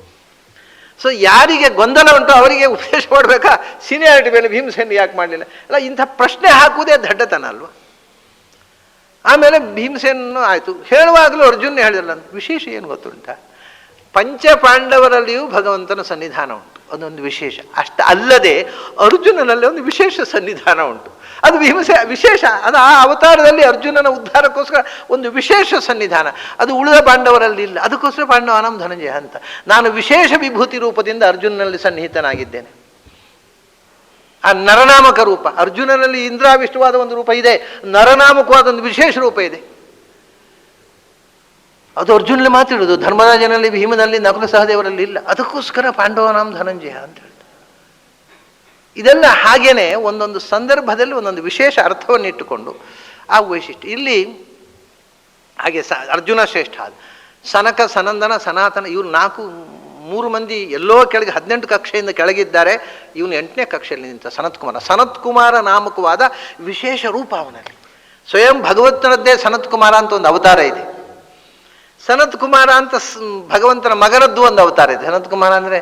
ಸೊ ಯಾರಿಗೆ ಗೊಂದಲ ಉಂಟು ಅವರಿಗೆ ಉಪದೇಶ ಮಾಡಬೇಕಾ? ಸೀನಿಯಾರಿಟಿ ಮೇಲೆ ಭೀಮಸೇನ ಯಾಕೆ ಮಾಡಲಿಲ್ಲ? ಅಲ್ಲ, ಇಂಥ ಪ್ರಶ್ನೆ ಹಾಕುವುದೇ ದಡ್ಡತನ ಅಲ್ವ? ಆಮೇಲೆ ಭೀಮಸೇನೂ ಆಯಿತು. ಹೇಳುವಾಗಲೂ ಅರ್ಜುನ ಹೇಳಿಲ್ಲ. ವಿಶೇಷ ಏನು ಗೊತ್ತುಂಟ? ಪಂಚ ಪಾಂಡವರಲ್ಲಿಯೂ ಭಗವಂತನ ಸನ್ನಿಧಾನ ಉಂಟು, ಅದೊಂದು ವಿಶೇಷ. ಅಷ್ಟ ಅಲ್ಲದೆ ಅರ್ಜುನನಲ್ಲಿ ಒಂದು ವಿಶೇಷ ಸನ್ನಿಧಾನ ಉಂಟು, ಅದು ವಿಶೇಷ. ಅದು ಆ ಅವತಾರದಲ್ಲಿ ಅರ್ಜುನನ ಉದ್ಧಾರಕ್ಕೋಸ್ಕರ ಒಂದು ವಿಶೇಷ ಸನ್ನಿಧಾನ, ಅದು ಉಳಿದ ಪಾಂಡವರಲ್ಲಿ ಇಲ್ಲ. ಅದಕ್ಕೋಸ್ಕರ ಪಾಂಡವಾನಾಂ ಧನಂಜಯ ಅಂತ ನಾನು ವಿಶೇಷ ವಿಭೂತಿ ರೂಪದಿಂದ ಅರ್ಜುನನಲ್ಲಿ ಸನ್ನಿಹಿತನಾಗಿದ್ದೇನೆ. ಆ ನರನಾಮಕ ರೂಪ, ಅರ್ಜುನನಲ್ಲಿ ಇಂದ್ರಾವಿಷ್ಟವಾದ ಒಂದು ರೂಪ ಇದೆ, ನರನಾಮಕವಾದ ಒಂದು ವಿಶೇಷ ರೂಪ ಇದೆ. ಅದು ಅರ್ಜುನಲ್ಲಿ ಮಾತಿಡುವುದು, ಧರ್ಮರಾಜನಲ್ಲಿ, ಭೀಮನಲ್ಲಿ, ನಕುಲ ಸಹದೇವರಲ್ಲಿ ಇಲ್ಲ. ಅದಕ್ಕೋಸ್ಕರ ಪಾಂಡವನಾಂ ಧನಂಜಯ ಅಂತ ಹೇಳ್ತಾರೆ. ಇದೆಲ್ಲ ಹಾಗೇನೆ ಒಂದೊಂದು ಸಂದರ್ಭದಲ್ಲಿ ಒಂದೊಂದು ವಿಶೇಷ ಅರ್ಥವನ್ನು ಇಟ್ಟುಕೊಂಡು ಆ ವೈಶಿಷ್ಟ್ಯ ಇಲ್ಲಿ ಹಾಗೆ. ಅರ್ಜುನ ಶ್ರೇಷ್ಠ, ಸನಕ, ಸನಂದನ, ಸನಾತನ, ಇವ್ರು ಮೂರು ಮಂದಿ ಎಲ್ಲೋ ಕೆಳಗೆ 18 ಕಕ್ಷೆಯಿಂದ ಕೆಳಗಿದ್ದಾರೆ. ಇವನು 8ನೇ ಕಕ್ಷೆಯಲ್ಲಿ ನಿಂತ ಸನತ್ಕುಮಾರ. ಸನತ್ಕುಮಾರ ನಾಮಕವಾದ ವಿಶೇಷ ರೂಪ ಅವನಲ್ಲಿ. ಸ್ವಯಂ ಭಗವಂತನದ್ದೇ ಸನತ್ಕುಮಾರ ಅಂತ ಒಂದು ಅವತಾರ ಇದೆ. ಸನತ್ಕುಮಾರ ಅಂತ ಭಗವಂತನ ಮಗನದ್ದು ಒಂದು ಅವತಾರ ಇದೆ. ಸನತ್ಕುಮಾರ ಅಂದರೆ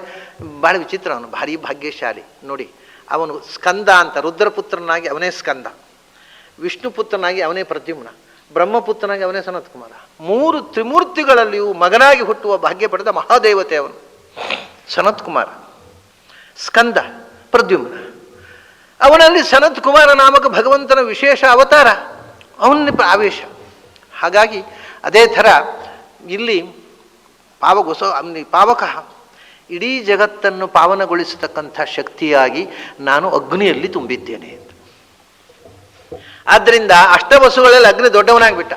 ಭಾಳ ವಿಚಿತ್ರ, ಅವನು ಭಾರಿ ಭಾಗ್ಯಶಾಲಿ ನೋಡಿ. ಅವನು ಸ್ಕಂದ ಅಂತ, ರುದ್ರಪುತ್ರನಾಗಿ ಅವನೇ ಸ್ಕಂದ, ವಿಷ್ಣುಪುತ್ರನಾಗಿ ಅವನೇ ಪ್ರದ್ಯುಮ್ನ, ಬ್ರಹ್ಮಪುತ್ರನಾಗಿ ಅವನೇ ಸನತ್ಕುಮಾರ. 3 ತ್ರಿಮೂರ್ತಿಗಳಲ್ಲಿಯೂ ಮಗನಾಗಿ ಹುಟ್ಟುವ ಭಾಗ್ಯ ಪಡೆದ ಮಹಾದೇವತೆ ಅವನು ಸನತ್ಕುಮಾರ. ಸ್ಕಂದ, ಪ್ರದ್ಯುಮ್ನ, ಅವನಲ್ಲಿ ಸನತ್ಕುಮಾರ ನಾಮಕ ಭಗವಂತನ ವಿಶೇಷ ಅವತಾರ, ಅವನ ಆವೇಶ. ಹಾಗಾಗಿ ಅದೇ ಥರ ಇಲ್ಲಿ ಪಾವಕ ಇಡೀ ಜಗತ್ತನ್ನು ಪಾವನಗೊಳಿಸತಕ್ಕಂಥ ಶಕ್ತಿಯಾಗಿ ನಾನು ಅಗ್ನಿಯಲ್ಲಿ ತುಂಬಿದ್ದೇನೆ ಅಂತ. ಆದ್ದರಿಂದ ಅಷ್ಟವಸುಗಳಲ್ಲಿ ಅಗ್ನಿ ದೊಡ್ಡವನಾಗಿಬಿಟ್ಟ.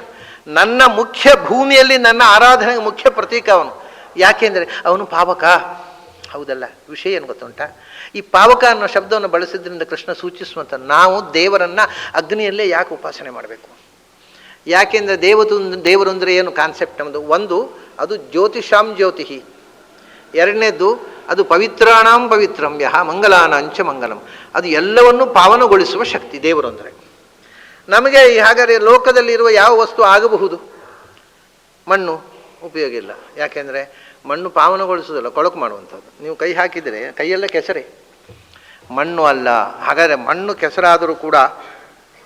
ನನ್ನ ಮುಖ್ಯ ಭೂಮಿಯಲ್ಲಿ ನನ್ನ ಆರಾಧನೆಗೆ ಮುಖ್ಯ ಪ್ರತೀಕ ಅವನು. ಯಾಕೆಂದರೆ ಅವನು ಪಾವಕ. ಹೌದಲ್ಲ? ವಿಷಯ ಏನು ಗೊತ್ತುಂಟ? ಈ ಪಾವಕ ಅನ್ನೋ ಶಬ್ದವನ್ನು ಬಳಸಿದ್ರಿಂದ ಕೃಷ್ಣ ಸೂಚಿಸುವಂಥ ನಾವು ದೇವರನ್ನು ಅಗ್ನಿಯಲ್ಲೇ ಯಾಕೆ ಉಪಾಸನೆ ಮಾಡಬೇಕು? ಯಾಕೆಂದರೆ ದೇವರು ಅಂದರೆ ಏನು ಕಾನ್ಸೆಪ್ಟ್ ನಮ್ಮದು? ಒಂದು, ಅದು ಜ್ಯೋತಿಷಾಂ ಜ್ಯೋತಿ. ಎರಡನೇದ್ದು, ಅದು ಪವಿತ್ರಾಣಾಂ ಪವಿತ್ರಂ ಯಹ ಮಂಗಲಾನಾಂಚ ಮಂಗಲಂ. ಅದು ಎಲ್ಲವನ್ನೂ ಪಾವನಗೊಳಿಸುವ ಶಕ್ತಿ ದೇವರು ಅಂದರೆ. ನಮಗೆ ಹಾಗಾದರೆ ಲೋಕದಲ್ಲಿರುವ ಯಾವ ವಸ್ತು ಆಗಬಹುದು? ಮಣ್ಣು ಉಪಯೋಗ ಇಲ್ಲ. ಯಾಕೆಂದರೆ ಮಣ್ಣು ಪಾವನಗೊಳಿಸೋದಲ್ಲ, ಕೊಳಕು ಮಾಡುವಂಥದ್ದು. ನೀವು ಕೈ ಹಾಕಿದರೆ ಕೈಯೆಲ್ಲ ಕೆಸರೆ, ಮಣ್ಣು ಅಲ್ಲ. ಹಾಗಾದರೆ ಮಣ್ಣು ಕೆಸರಾದರೂ ಕೂಡ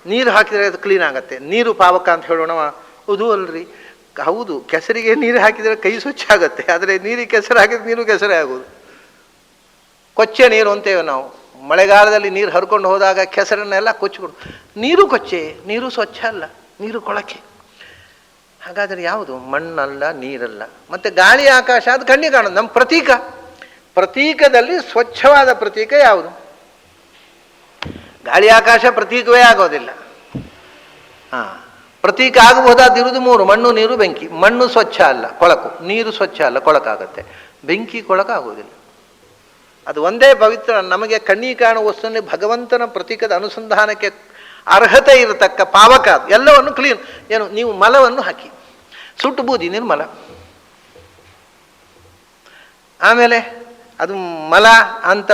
ನೀರು ಹಾಕಿದರೆ ಅದು ಕ್ಲೀನ್ ಆಗುತ್ತೆ. ನೀರು ಪಾವಕ ಅಂತ ಹೇಳೋಣ, ಅದು ಅಲ್ರಿ. ಹೌದು, ಕೆಸರಿಗೆ ನೀರು ಹಾಕಿದರೆ ಕೈ ಸ್ವಚ್ಛ ಆಗುತ್ತೆ, ಆದರೆ ನೀರಿಗೆ ಕೆಸರು ಹಾಕಿದ್ರೆ ನೀರು ಕೆಸರೇ ಆಗೋದು. ಕೊಚ್ಚೆ ನೀರು ಅಂತೇವೆ ನಾವು. ಮಳೆಗಾಲದಲ್ಲಿ ನೀರು ಹರ್ಕೊಂಡು ಹೋದಾಗ ಕೆಸರನ್ನೆಲ್ಲ ಕೊಚ್ಚಿಕೊಂಡು, ನೀರು ಕೊಚ್ಚೆ, ನೀರು ಸ್ವಚ್ಛ ಅಲ್ಲ, ನೀರು ಕೊಳಕೆ. ಹಾಗಾದರೆ ಯಾವುದು? ಮಣ್ಣಲ್ಲ, ನೀರಲ್ಲ. ಮತ್ತು ಗಾಳಿ, ಆಕಾಶ ಅದು ಕಣ್ಣಿಗೆ ಕಾಣೋದು. ನಮ್ಮ ಪ್ರತೀಕದಲ್ಲಿ ಸ್ವಚ್ಛವಾದ ಪ್ರತೀಕ ಯಾವುದು? ಗಾಳಿ, ಆಕಾಶ ಪ್ರತೀಕವೇ ಆಗೋದಿಲ್ಲ. ಪ್ರತೀಕ ಆಗಬಹುದಾದಿರುವುದು 3: ಮಣ್ಣು, ನೀರು, ಬೆಂಕಿ. ಮಣ್ಣು ಸ್ವಚ್ಛ ಅಲ್ಲ, ಕೊಳಕು. ನೀರು ಸ್ವಚ್ಛ ಅಲ್ಲ, ಕೊಳಕಾಗತ್ತೆ. ಬೆಂಕಿ ಕೊಳಕ ಆಗೋದಿಲ್ಲ. ಅದು ಒಂದೇ ಪವಿತ್ರ. ನಮಗೆ ಕಣ್ಣಿಗೆ ಕಾಣುವ ವಸ್ತುವಿನಲ್ಲಿ ಭಗವಂತನ ಪ್ರತೀಕದ ಅನುಸಂಧಾನಕ್ಕೆ ಅರ್ಹತೆ ಇರತಕ್ಕ ಪಾವಕ ಎಲ್ಲವನ್ನು ಕ್ಲೀನ್. ಏನು? ನೀವು ಮಲವನ್ನು ಹಾಕಿ, ಸುಟ್ಟು ಬೂದಿ ನಿರ್ಮಲ. ಆಮೇಲೆ ಅದು ಮಲ ಅಂತ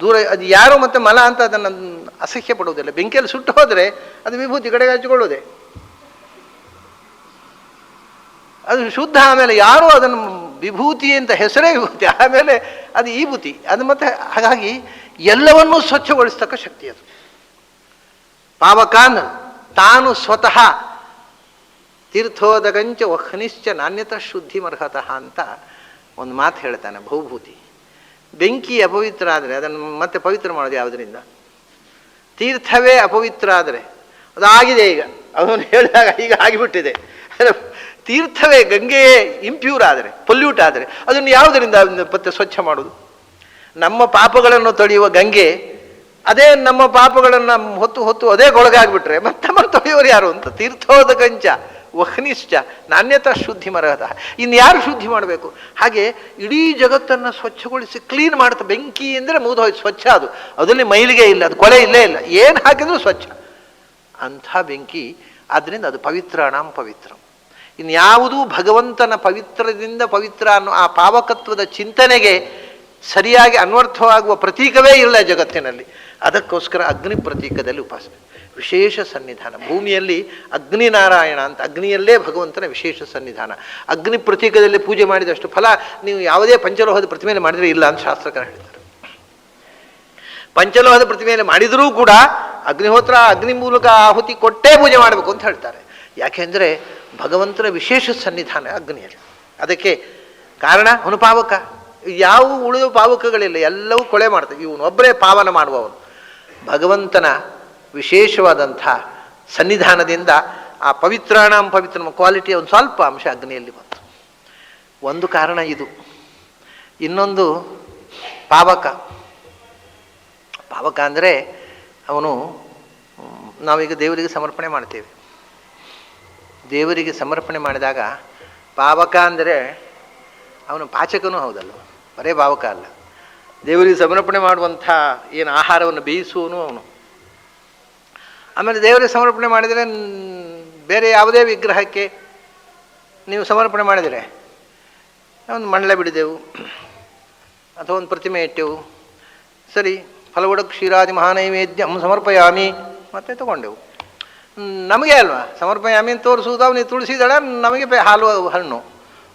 ದೂರ, ಅದು ಯಾರು ಮತ್ತೆ ಮಲ ಅಂತ ಅದನ್ನು ಅಸಹ್ಯ ಪಡುವುದಿಲ್ಲ. ಬೆಂಕಿಯಲ್ಲಿ ಸುಟ್ಟು ಹೋದರೆ ಅದು ವಿಭೂತಿ ಕಡೆಗೆ ಹಚ್ಕೊಳ್ಳೋದೆ, ಅದು ಶುದ್ಧ. ಆಮೇಲೆ ಯಾರು ಅದನ್ನು ವಿಭೂತಿ ಅಂತ ಹೆಸರೇ ವಿಭೂತಿ, ಆಮೇಲೆ ಅದು ಈ ಭೂತಿ ಅದು ಮತ್ತೆ. ಹಾಗಾಗಿ ಎಲ್ಲವನ್ನೂ ಸ್ವಚ್ಛಗೊಳಿಸ್ತಕ್ಕ ಶಕ್ತಿ ಅದು. ಪಾವಕಾನ್ ತಾನು ಸ್ವತಃ ತೀರ್ಥೋದಗಂಚ ವಹ್ನಿಶ್ಚ ನಾಣ್ಯತ ಶುದ್ಧಿಮರ್ಹತಃ ಅಂತ ಒಂದು ಮಾತು ಹೇಳ್ತಾನೆ ಭೌಭೂತಿ. ಬೆಂಕಿ ಅಪವಿತ್ರ ಆದರೆ ಅದನ್ನು ಮತ್ತೆ ಪವಿತ್ರ ಮಾಡೋದು ಯಾವುದರಿಂದ? ತೀರ್ಥವೇ ಅಪವಿತ್ರ ಆದರೆ ಅದಾಗಿದೆ. ಈಗ ಅವನು ಹೇಳಿದಾಗ ಈಗ ಆಗಿಬಿಟ್ಟಿದೆ. ತೀರ್ಥವೇ, ಗಂಗೆಯೇ ಇಂಪ್ಯೂರ್ ಆದರೆ, ಪೊಲ್ಯೂಟ್ ಆದರೆ ಅದನ್ನು ಯಾವುದರಿಂದ ಮತ್ತೆ ಸ್ವಚ್ಛ ಮಾಡೋದು? ನಮ್ಮ ಪಾಪಗಳನ್ನು ತೊಳೆಯುವ ಗಂಗೆ ಅದೇ ನಮ್ಮ ಪಾಪಗಳನ್ನು ಹೊತ್ತು ಅದೇ ಗೊಳಗಾಗ್ಬಿಟ್ರೆ ಮತ್ತೆ ತೊಳೆಯೋರು ಯಾರು ಅಂತ. ತೀರ್ಥೋದಕಂಚ ವಹ್ನಿಶ್ಚ ನಾಣ್ಯತ ಶುದ್ಧಿ ಮರಹದ. ಇನ್ಯಾರು ಶುದ್ಧಿ ಮಾಡಬೇಕು? ಹಾಗೆ ಇಡೀ ಜಗತ್ತನ್ನು ಸ್ವಚ್ಛಗೊಳಿಸಿ ಕ್ಲೀನ್ ಮಾಡುತ್ತೆ. ಬೆಂಕಿ ಅಂದರೆ ಮುಗಿದೋಯ್ತು, ಸ್ವಚ್ಛ. ಅದರಲ್ಲಿ ಮೈಲಿಗೆ ಇಲ್ಲ, ಅದು ಕೊಳೆ ಇಲ್ಲೇ ಇಲ್ಲ, ಏನು ಹಾಕಿದ್ರೂ ಸ್ವಚ್ಛ. ಅಂಥ ಬೆಂಕಿ. ಆದ್ದರಿಂದ ಅದು ಪವಿತ್ರಾಣಾಂ ಪವಿತ್ರಂ. ಇನ್ಯಾವುದೂ ಭಗವಂತನ ಪವಿತ್ರದಿಂದ ಪವಿತ್ರ ಅನ್ನೋ ಆ ಪಾವಕತ್ವದ ಚಿಂತನೆಗೆ ಸರಿಯಾಗಿ ಅನ್ವರ್ಥವಾಗುವ ಪ್ರತೀಕವೇ ಇಲ್ಲ ಜಗತ್ತಿನಲ್ಲಿ. ಅದಕ್ಕೋಸ್ಕರ ಅಗ್ನಿ ಪ್ರತೀಕದಲ್ಲಿ ಉಪಾಸನೆ, ವಿಶೇಷ ಸನ್ನಿಧಾನ. ಭೂಮಿಯಲ್ಲಿ ಅಗ್ನಿನಾರಾಯಣ ಅಂತ, ಅಗ್ನಿಯಲ್ಲೇ ಭಗವಂತನ ವಿಶೇಷ ಸನ್ನಿಧಾನ. ಅಗ್ನಿ ಪ್ರತೀಕದಲ್ಲಿ ಪೂಜೆ ಮಾಡಿದಷ್ಟು ಫಲ ನೀವು ಯಾವುದೇ ಪಂಚಲೋಹದ ಪ್ರತಿಮೆಯಲ್ಲಿ ಮಾಡಿದರೆ ಇಲ್ಲ ಅಂತ ಶಾಸ್ತ್ರಕಾರ ಹೇಳ್ತಾರೆ. ಪಂಚಲೋಹದ ಪ್ರತಿಮೆಯಲ್ಲಿ ಮಾಡಿದರೂ ಕೂಡ ಅಗ್ನಿಹೋತ್ರ ಅಗ್ನಿ ಮೂಲಕ ಆಹುತಿ ಕೊಟ್ಟೇ ಪೂಜೆ ಮಾಡಬೇಕು ಅಂತ ಹೇಳ್ತಾರೆ. ಯಾಕೆಂದರೆ ಭಗವಂತನ ವಿಶೇಷ ಸನ್ನಿಧಾನ ಅಗ್ನಿಯಲ್ಲಿ. ಅದಕ್ಕೆ ಕಾರಣ ಅವನು ಪಾವಕ. ಯಾವ ಉಳಿದ ಪಾವಕಗಳಿಲ್ಲ, ಎಲ್ಲವೂ ಕೊಳೆ ಮಾಡ್ತವೆ. ಇವನೊಬ್ಬರೇ ಪಾವನ ಮಾಡುವವನು. ಭಗವಂತನ ವಿಶೇಷವಾದಂಥ ಸನ್ನಿಧಾನದಿಂದ ಆ ಪವಿತ್ರಾಣಂ ಪವಿತ್ರ ಕ್ವಾಲಿಟಿಯ ಒಂದು ಸ್ವಲ್ಪ ಅಂಶ ಅಗ್ನಿಯಲ್ಲಿ ಬಂತು. ಒಂದು ಕಾರಣ ಇದು. ಇನ್ನೊಂದು ಪಾವಕ. ಪಾವಕ ಅಂದರೆ ಅವನು, ನಾವೀಗ ದೇವರಿಗೆ ಸಮರ್ಪಣೆ ಮಾಡ್ತೇವೆ. ದೇವರಿಗೆ ಸಮರ್ಪಣೆ ಮಾಡಿದಾಗ ಪಾವಕ ಅಂದರೆ ಅವನು ಪಾಚಕನೂ ಹೌದಲ್ಲ, ಬರೇ ಪಾವಕ ಅಲ್ಲ. ದೇವರಿಗೆ ಸಮರ್ಪಣೆ ಮಾಡುವಂಥ ಏನು ಆಹಾರವನ್ನು ಬೇಯಿಸುವನು ಅವನು. ಆಮೇಲೆ ದೇವರಿಗೆ ಸಮರ್ಪಣೆ ಮಾಡಿದರೆ ಬೇರೆ ಯಾವುದೇ ವಿಗ್ರಹಕ್ಕೆ ನೀವು ಸಮರ್ಪಣೆ ಮಾಡಿದರೆ, ಒಂದು ಮಂಡಲ ಬಿಡಿದೆವು ಅಥವಾ ಒಂದು ಪ್ರತಿಮೆ ಇಟ್ಟೆವು, ಸರಿ, ಫಲವಡ ಕ್ಷೀರಾದಿ ಮಹಾನೈವೇದ್ಯಂ ಸಮರ್ಪಯಾಮಿ, ಮತ್ತೆ ತಗೊಂಡೆವು. ನಮಗೆ ಅಲ್ವಾ ಸಮರ್ಪಯಾಮಿ ಅಂತ ತೋರಿಸುವುದು. ಅವನಿಗೆ ತುಳಸಿ ದಳ, ನಮಗೆ ಹಾಲು ಹಣ್ಣು.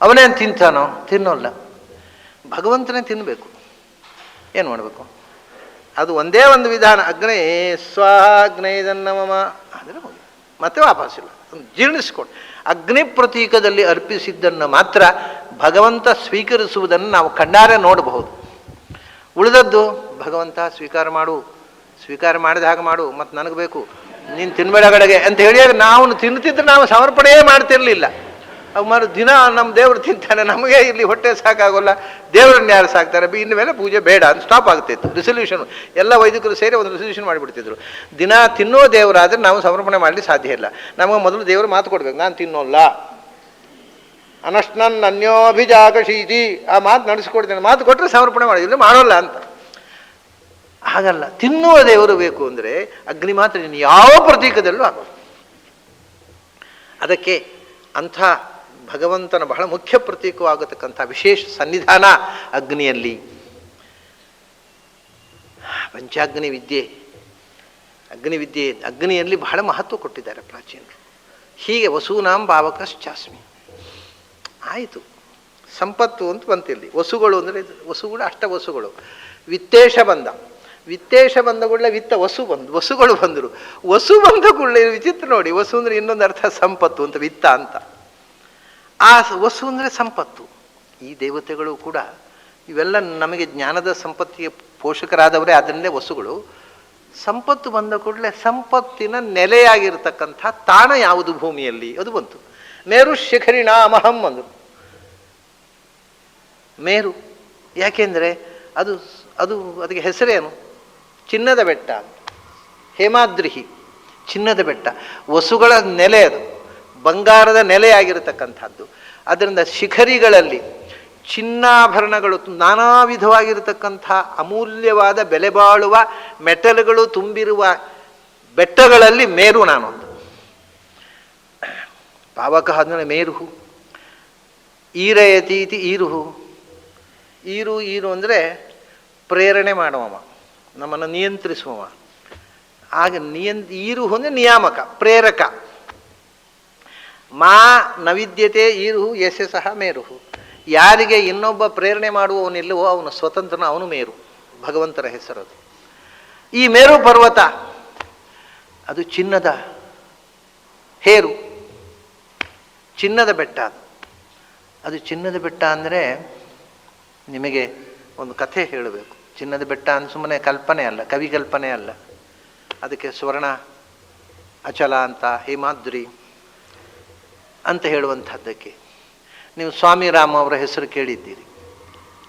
ಅವನೇನು ತಿಂತಾನೋ? ತಿನ್ನೋಲ್ಲ. ಭಗವಂತನೇ ತಿನ್ನಬೇಕು. ಏನು ಮಾಡಬೇಕು? ಅದು ಒಂದೇ ಒಂದು ವಿಧಾನ. ಅಗ್ನೇ ಸ್ವಾಗ್ನೇಯದನ್ನಮ ಅಂದರೆ ಮತ್ತೆ ವಾಪಸ್ಸಿಲ್ಲ, ಜೀರ್ಣಿಸ್ಕೊಂಡು ಅಗ್ನಿ ಪ್ರತೀಕದಲ್ಲಿ ಅರ್ಪಿಸಿದ್ದನ್ನು ಮಾತ್ರ ಭಗವಂತ ಸ್ವೀಕರಿಸುವುದನ್ನು ನಾವು ಕಣ್ಣಾರೆ ನೋಡಬಹುದು. ಉಳಿದದ್ದು ಭಗವಂತ ಸ್ವೀಕಾರ ಮಾಡು, ಸ್ವೀಕಾರ ಮಾಡಿದ ಹಾಗೆ ಮಾಡು, ಮತ್ತು ನನಗೆ ಬೇಕು, ನೀನು ತಿನ್ಬೇಡ ಕಡೆಗೆ ಅಂತ ಹೇಳಿದಾಗ ನಾವು ತಿನ್ನುತ್ತಿದ್ರೆ ನಾವು ಸಮರ್ಪಣೆಯೇ ಮಾಡ್ತಿರ್ಲಿಲ್ಲ. ಅವು ಮಾರು ದಿನ ನಮ್ಮ ದೇವರು ತಿಂತಾನೆ, ನಮಗೆ ಇಲ್ಲಿ ಹೊಟ್ಟೆ ಸಾಕಾಗೋಲ್ಲ, ದೇವರನ್ನ ಯಾರು ಸಾಕ್ತಾರೆ, ಇನ್ನು ಮೇಲೆ ಪೂಜೆ ಬೇಡ ಅಂತ ಸ್ಟಾಪ್ ಆಗ್ತಿತ್ತು. ರಿಸೊಲ್ಯೂಷನ್ ಎಲ್ಲ ವೈದಿಕರು ಸೇರಿ ಒಂದು ರಿಸೊಲ್ಯೂಷನ್ ಮಾಡಿಬಿಡ್ತಿದ್ರು. ದಿನ ತಿನ್ನೋ ದೇವರಾದರೆ ನಾವು ಸಮರ್ಪಣೆ ಮಾಡಲಿಕ್ಕೆ ಸಾಧ್ಯ ಇಲ್ಲ. ನಮಗೆ ಮೊದಲು ದೇವರು ಮಾತು ಕೊಡ್ಬೇಕು, ನಾನು ತಿನ್ನೋಲ್ಲ, ಅನಶ್ನನ್ ಅನ್ಯೋಭಿಜಾಗಶೀತಿ, ಆ ಮಾತು ನಡೆಸ್ಕೊಡ್ತೇನೆ, ಮಾತು ಕೊಟ್ಟರೆ ಸಮರ್ಪಣೆ ಮಾಡಿಲ್ಲ, ಮಾಡೋಲ್ಲ ಅಂತ. ಹಾಗಲ್ಲ, ತಿನ್ನುವ ದೇವರು ಬೇಕು ಅಂದರೆ ಅಗ್ನಿ ಮಾತ್ರ, ಇನ್ನು ಯಾವ ಪ್ರತೀಕದಲ್ಲೂ ಆಗೋದು. ಅದಕ್ಕೆ ಅಂಥ ಭಗವಂತನ ಬಹಳ ಮುಖ್ಯ ಪ್ರತೀಕವಾಗತಕ್ಕಂಥ ವಿಶೇಷ ಸನ್ನಿಧಾನ ಅಗ್ನಿಯಲ್ಲಿ. ಪಂಚಾಗ್ನಿ ವಿದ್ಯೆ, ಅಗ್ನಿವಿದ್ಯೆ, ಅಗ್ನಿಯಲ್ಲಿ ಬಹಳ ಮಹತ್ವ ಕೊಟ್ಟಿದ್ದಾರೆ ಪ್ರಾಚೀನರು. ಹೀಗೆ ವಸೂನಾಂ ಭಾವಕಶ್ಚಾಸ್ಮಿ ಆಯಿತು. ಸಂಪತ್ತು ಅಂತ ಬಂತಿಲ್ಲಿ. ವಸುಗಳು ಅಂದರೆ ವಸುಗಳು, ಅಷ್ಟವಸುಗಳು. ವಿತ್ತೇಶ ಬಂದ, ವಿತ್ತೇಶ ಬಂದ ಕೂಡಲೇ ವಿತ್ತ ವಸು ಬಂದು, ವಸುಗಳು ಬಂದರು. ವಸು ಬಂದ ಕೂಡಲೇ ವಿಚಿತ್ರ ನೋಡಿ, ವಸು ಅಂದರೆ ಇನ್ನೊಂದು ಅರ್ಥ ಸಂಪತ್ತು ಅಂತ, ವಿತ್ತ ಅಂತ. ಆ ವಸು ಅಂದರೆ ಸಂಪತ್ತು. ಈ ದೇವತೆಗಳು ಕೂಡ ಇವೆಲ್ಲ ನಮಗೆ ಜ್ಞಾನದ ಸಂಪತ್ತಿಗೆ ಪೋಷಕರಾದವರೇ, ಅದರಿಂದಲೇ ವಸುಗಳು. ಸಂಪತ್ತು ಬಂದ ಕೂಡಲೇ ಸಂಪತ್ತಿನ ನೆಲೆಯಾಗಿರ್ತಕ್ಕಂಥ ತಾಣ ಯಾವುದು ಭೂಮಿಯಲ್ಲಿ ಅದು ಬಂತು. ಮೇರು ಶಿಖರಿಣಾಮಹಂ ಅಂದರು. ಮೇರು ಯಾಕೆಂದರೆ ಅದು ಅದು ಅದಕ್ಕೆ ಹೆಸರೇನು? ಚಿನ್ನದ ಬೆಟ್ಟ, ಹೇಮಾದ್ರಿಹಿ, ಚಿನ್ನದ ಬೆಟ್ಟ. ವಸುಗಳ ನೆಲೆ ಅದು, ಬಂಗಾರದ ನೆಲೆಯಾಗಿರತಕ್ಕಂಥದ್ದು. ಅದರಿಂದ ಶಿಖರಿಗಳಲ್ಲಿ ಚಿನ್ನಾಭರಣಗಳು, ನಾನಾ ವಿಧವಾಗಿರತಕ್ಕಂಥ ಅಮೂಲ್ಯವಾದ ಬೆಲೆ ಬಾಳುವ ಮೆಟಲ್ಗಳು ತುಂಬಿರುವ ಬೆಟ್ಟಗಳಲ್ಲಿ ಮೇರು ನಾನೊಂದು. ಪಾವಕ ಆದ್ಮೇಲೆ ಮೇರುಹು. ಈರಯತೀತಿ ಈರುಹು. ಈರು ಈರು ಅಂದರೆ ಪ್ರೇರಣೆ ಮಾಡುವವ, ನಮ್ಮನ್ನು ನಿಯಂತ್ರಿಸುವವ. ಆಗ ಈರುಹು ಅಂದರೆ ನಿಯಾಮಕ, ಪ್ರೇರಕ. ಮಾ ನವಿದ್ಯತೆ ಈರುಹು ಯಶ ಸಹ ಮೇರುಹು. ಯಾರಿಗೆ ಇನ್ನೊಬ್ಬ ಪ್ರೇರಣೆ ಮಾಡುವವನಿಲ್ಲವೋ ಅವನು ಸ್ವತಂತ್ರನ, ಅವನು ಮೇರು. ಭಗವಂತನ ಹೆಸರದು. ಈ ಮೇರು ಪರ್ವತ ಅದು ಚಿನ್ನದ ಹೇರು, ಚಿನ್ನದ ಬೆಟ್ಟ. ಅದು ಚಿನ್ನದ ಬೆಟ್ಟ ಅಂದರೆ ನಿಮಗೆ ಒಂದು ಕಥೆ ಹೇಳಬೇಕು. ಚಿನ್ನದ ಬೆಟ್ಟ ಅಂತ ಸುಮ್ಮನೆ ಕಲ್ಪನೆ ಅಲ್ಲ, ಕವಿ ಕಲ್ಪನೆ ಅಲ್ಲ. ಅದಕ್ಕೆ ಸ್ವರ್ಣ ಅಚಲ ಅಂತ, ಹೇಮಾದ್ರಿ ಅಂತ ಹೇಳುವಂಥದ್ದಕ್ಕೆ ನೀವು ಸ್ವಾಮಿ ರಾಮ ಅವರ ಹೆಸರು ಕೇಳಿದ್ದೀರಿ.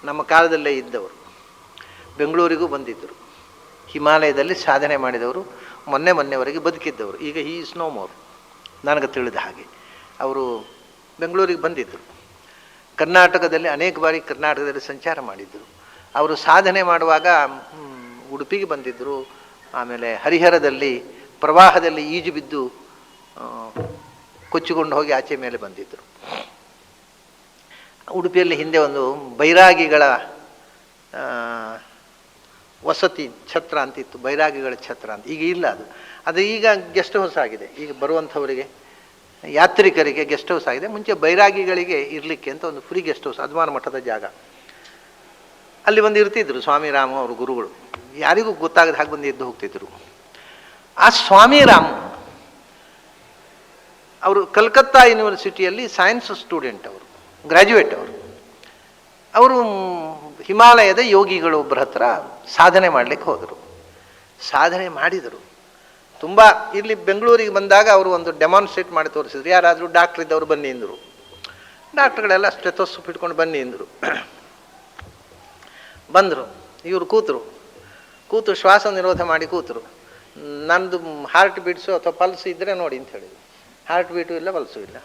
ನಮ್ಮ ಕಾಲದಲ್ಲೇ ಇದ್ದವರು, ಬೆಂಗಳೂರಿಗೂ ಬಂದಿದ್ದರು, ಹಿಮಾಲಯದಲ್ಲಿ ಸಾಧನೆ ಮಾಡಿದವರು, ಮೊನ್ನೆವರೆಗೆ ಬದುಕಿದ್ದವರು. ಈಗ ಈ ಈಸ್ ನೋ ಮೋರ್, ನನಗೆ ತಿಳಿದ ಹಾಗೆ. ಅವರು ಬೆಂಗಳೂರಿಗೆ ಬಂದಿದ್ದರು. ಕರ್ನಾಟಕದಲ್ಲಿ ಅನೇಕ ಬಾರಿ ಕರ್ನಾಟಕದಲ್ಲಿ ಸಂಚಾರ ಮಾಡಿದ್ದರು. ಅವರು ಸಾಧನೆ ಮಾಡುವಾಗ ಉಡುಪಿಗೆ ಬಂದಿದ್ದರು. ಆಮೇಲೆ ಹರಿಹರದಲ್ಲಿ ಪ್ರವಾಹದಲ್ಲಿ ಈಜು ಬಿದ್ದು ಕೊಚ್ಚಿಕೊಂಡು ಹೋಗಿ ಆಚೆ ಮೇಲೆ ಬಂದಿದ್ದರು. ಉಡುಪಿಯಲ್ಲಿ ಹಿಂದೆ ಒಂದು ಬೈರಾಗಿಗಳ ವಸತಿ ಛತ್ರ ಅಂತಿತ್ತು, ಬೈರಾಗಿಗಳ ಛತ್ರ ಅಂತ. ಈಗ ಇಲ್ಲ ಅದು. ಅದು ಈಗ ಗೆಸ್ಟ್ ಹೌಸ್ ಆಗಿದೆ. ಈಗ ಬರುವಂಥವರಿಗೆ ಯಾತ್ರಿಕರಿಗೆ ಗೆಸ್ಟ್ ಹೌಸ್ ಆಗಿದೆ. ಮುಂಚೆ ಬೈರಾಗಿಗಳಿಗೆ ಇರಲಿಕ್ಕೆ ಅಂತ ಒಂದು ಫ್ರೀ ಗೆಸ್ಟ್ ಹೌಸ್, ಅದ್ಮಾನ ಮಠದ ಜಾಗ. ಅಲ್ಲಿ ಒಂದು ಇರ್ತಿದ್ರು ಸ್ವಾಮಿ ರಾಮ ಅವರು ಗುರುಗಳು. ಯಾರಿಗೂ ಗೊತ್ತಾಗದ ಹಾಗೆ ಬಂದು ಎದ್ದು ಹೋಗ್ತಿದ್ರು. ಆ ಸ್ವಾಮಿ ರಾಮ್ ಅವರು ಕಲ್ಕತ್ತಾ ಯೂನಿವರ್ಸಿಟಿಯಲ್ಲಿ ಸೈನ್ಸ್ ಸ್ಟೂಡೆಂಟ್, ಅವರು ಗ್ರ್ಯಾಜುಯೇಟ್. ಅವರು ಹಿಮಾಲಯದ ಯೋಗಿಗಳು ಒಬ್ಬರ ಹತ್ರ ಸಾಧನೆ ಮಾಡಲಿಕ್ಕೆ ಹೋದರು. ಸಾಧನೆ ಮಾಡಿದರು. ತುಂಬ ಇಲ್ಲಿ ಬೆಂಗಳೂರಿಗೆ ಬಂದಾಗ ಅವರು ಒಂದು ಡೆಮಾನ್ಸ್ಟ್ರೇಟ್ ಮಾಡಿ ತೋರಿಸಿದ್ರು. ಯಾರಾದರೂ ಡಾಕ್ಟ್ರ್ ಇದ್ದವರು ಬನ್ನಿ ಎಂದರು. ಡಾಕ್ಟ್ರುಗಳೆಲ್ಲ ಸ್ಟೆಥೋಸ್ಕೋಪ್ ಇಟ್ಕೊಂಡು ಬನ್ನಿ ಎಂದರು. ಬಂದರು. ಇವರು ಕೂತು ಶ್ವಾಸ ನಿರೋಧ ಮಾಡಿ ಕೂತರು. ನನ್ನದು ಹಾರ್ಟ್ ಬೀಟ್ಸು ಅಥವಾ ಪಲ್ಸು ಇದ್ದರೆ ನೋಡಿ ಅಂತ ಹೇಳಿದ್ರು. ಹಾರ್ಟ್ ಬೀಟು ಇಲ್ಲ, ಪಲ್ಸು ಇಲ್ಲ.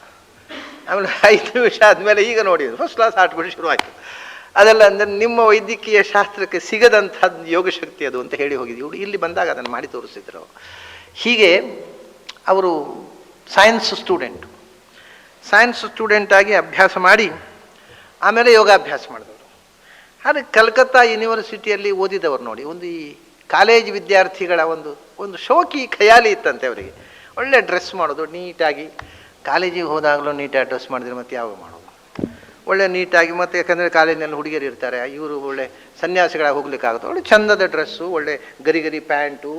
ಆಮೇಲೆ 5 ನಿಮಿಷ ಆದಮೇಲೆ ಈಗ ನೋಡಿ ಫಸ್ಟ್ ಕ್ಲಾಸ್ ಹಾರ್ಟ್ ಬೀಟ್ ಶುರುವಾಯಿತು. ಅದೆಲ್ಲ ಅಂದರೆ ನಿಮ್ಮ ವೈದ್ಯಕೀಯ ಶಾಸ್ತ್ರಕ್ಕೆ ಸಿಗದಂಥದ್ದು ಯೋಗಶಕ್ತಿ ಅದು ಅಂತ ಹೇಳಿ ಹೋಗಿದ್ವಿ. ಇವರು ಇಲ್ಲಿ ಬಂದಾಗ ಅದನ್ನು ಮಾಡಿ ತೋರಿಸಿದ್ರು. ಹೀಗೆ ಅವರು ಸೈನ್ಸ್ ಸ್ಟೂಡೆಂಟಾಗಿ ಅಭ್ಯಾಸ ಮಾಡಿ ಆಮೇಲೆ ಯೋಗಾಭ್ಯಾಸ ಮಾಡಿದವರು. ಆದರೆ ಕಲ್ಕತ್ತಾ ಯೂನಿವರ್ಸಿಟಿಯಲ್ಲಿ ಓದಿದವರು ನೋಡಿ, ಒಂದು ಈ ಕಾಲೇಜ್ ವಿದ್ಯಾರ್ಥಿಗಳ ಒಂದು ಶೋಕಿ ಖಯಾಲಿ ಇತ್ತಂತೆ ಅವರಿಗೆ. ಒಳ್ಳೆ ಡ್ರೆಸ್ ಮಾಡೋದು ನೀಟಾಗಿ. ಕಾಲೇಜಿಗೆ ಹೋದಾಗಲೂ ನೀಟಾಗಿ ಡ್ರೆಸ್ ಮಾಡಿದ್ರೆ ಮತ್ತೆ ಯಾವಾಗ ಮಾಡೋದು? ಒಳ್ಳೆ ನೀಟಾಗಿ. ಮತ್ತು ಯಾಕಂದರೆ ಕಾಲೇಜಿನಲ್ಲಿ ಹುಡುಗಿಯರು ಇರ್ತಾರೆ, ಇವರು ಒಳ್ಳೆ ಸನ್ಯಾಸಿಗಳಾಗಿ ಹೋಗ್ಲಿಕ್ಕಾಗುತ್ತೆ. ಒಳ್ಳೆ ಚಂದದ ಡ್ರೆಸ್ಸು, ಒಳ್ಳೆ ಗರಿ ಪ್ಯಾಂಟು,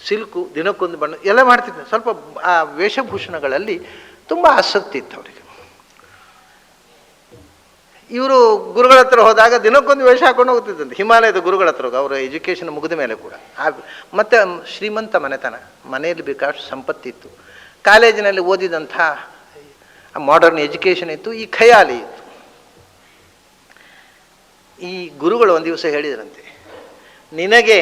ಸಿಲ್ಕು, ದಿನಕ್ಕೊಂದು ಬಣ್ಣ ಎಲ್ಲ ಮಾಡ್ತಿದ್ದರು. ಸ್ವಲ್ಪ ಆ ವೇಷಭೂಷಣಗಳಲ್ಲಿ ತುಂಬ ಆಸಕ್ತಿ ಇತ್ತು ಅವರಿಗೆ. ಇವರು ಗುರುಗಳ ಹತ್ರ ಹೋದಾಗ ದಿನಕ್ಕೊಂದು ವೇಷ ಹಾಕೊಂಡು ಹೋಗ್ತಿದ್ದಂತೆ. ಹಿಮಾಲಯದ ಗುರುಗಳ ಹತ್ರ ಅವರ ಎಜುಕೇಷನ್ ಮುಗಿದ ಮೇಲೆ ಕೂಡ. ಮತ್ತು ಶ್ರೀಮಂತ ಮನೆತನ, ಮನೆಯಲ್ಲಿ ಬೇಕಾಷ್ಟು ಸಂಪತ್ತಿತ್ತು. ಕಾಲೇಜಿನಲ್ಲಿ ಓದಿದಂಥ ಮಾಡರ್ನ್ ಎಜುಕೇಷನ್ ಇತ್ತು. ಈ ಖಯಾಲಿ ಇತ್ತು. ಈ ಗುರುಗಳು ಒಂದು ದಿವಸ ಹೇಳಿದ್ರಂತೆ, ನಿನಗೆ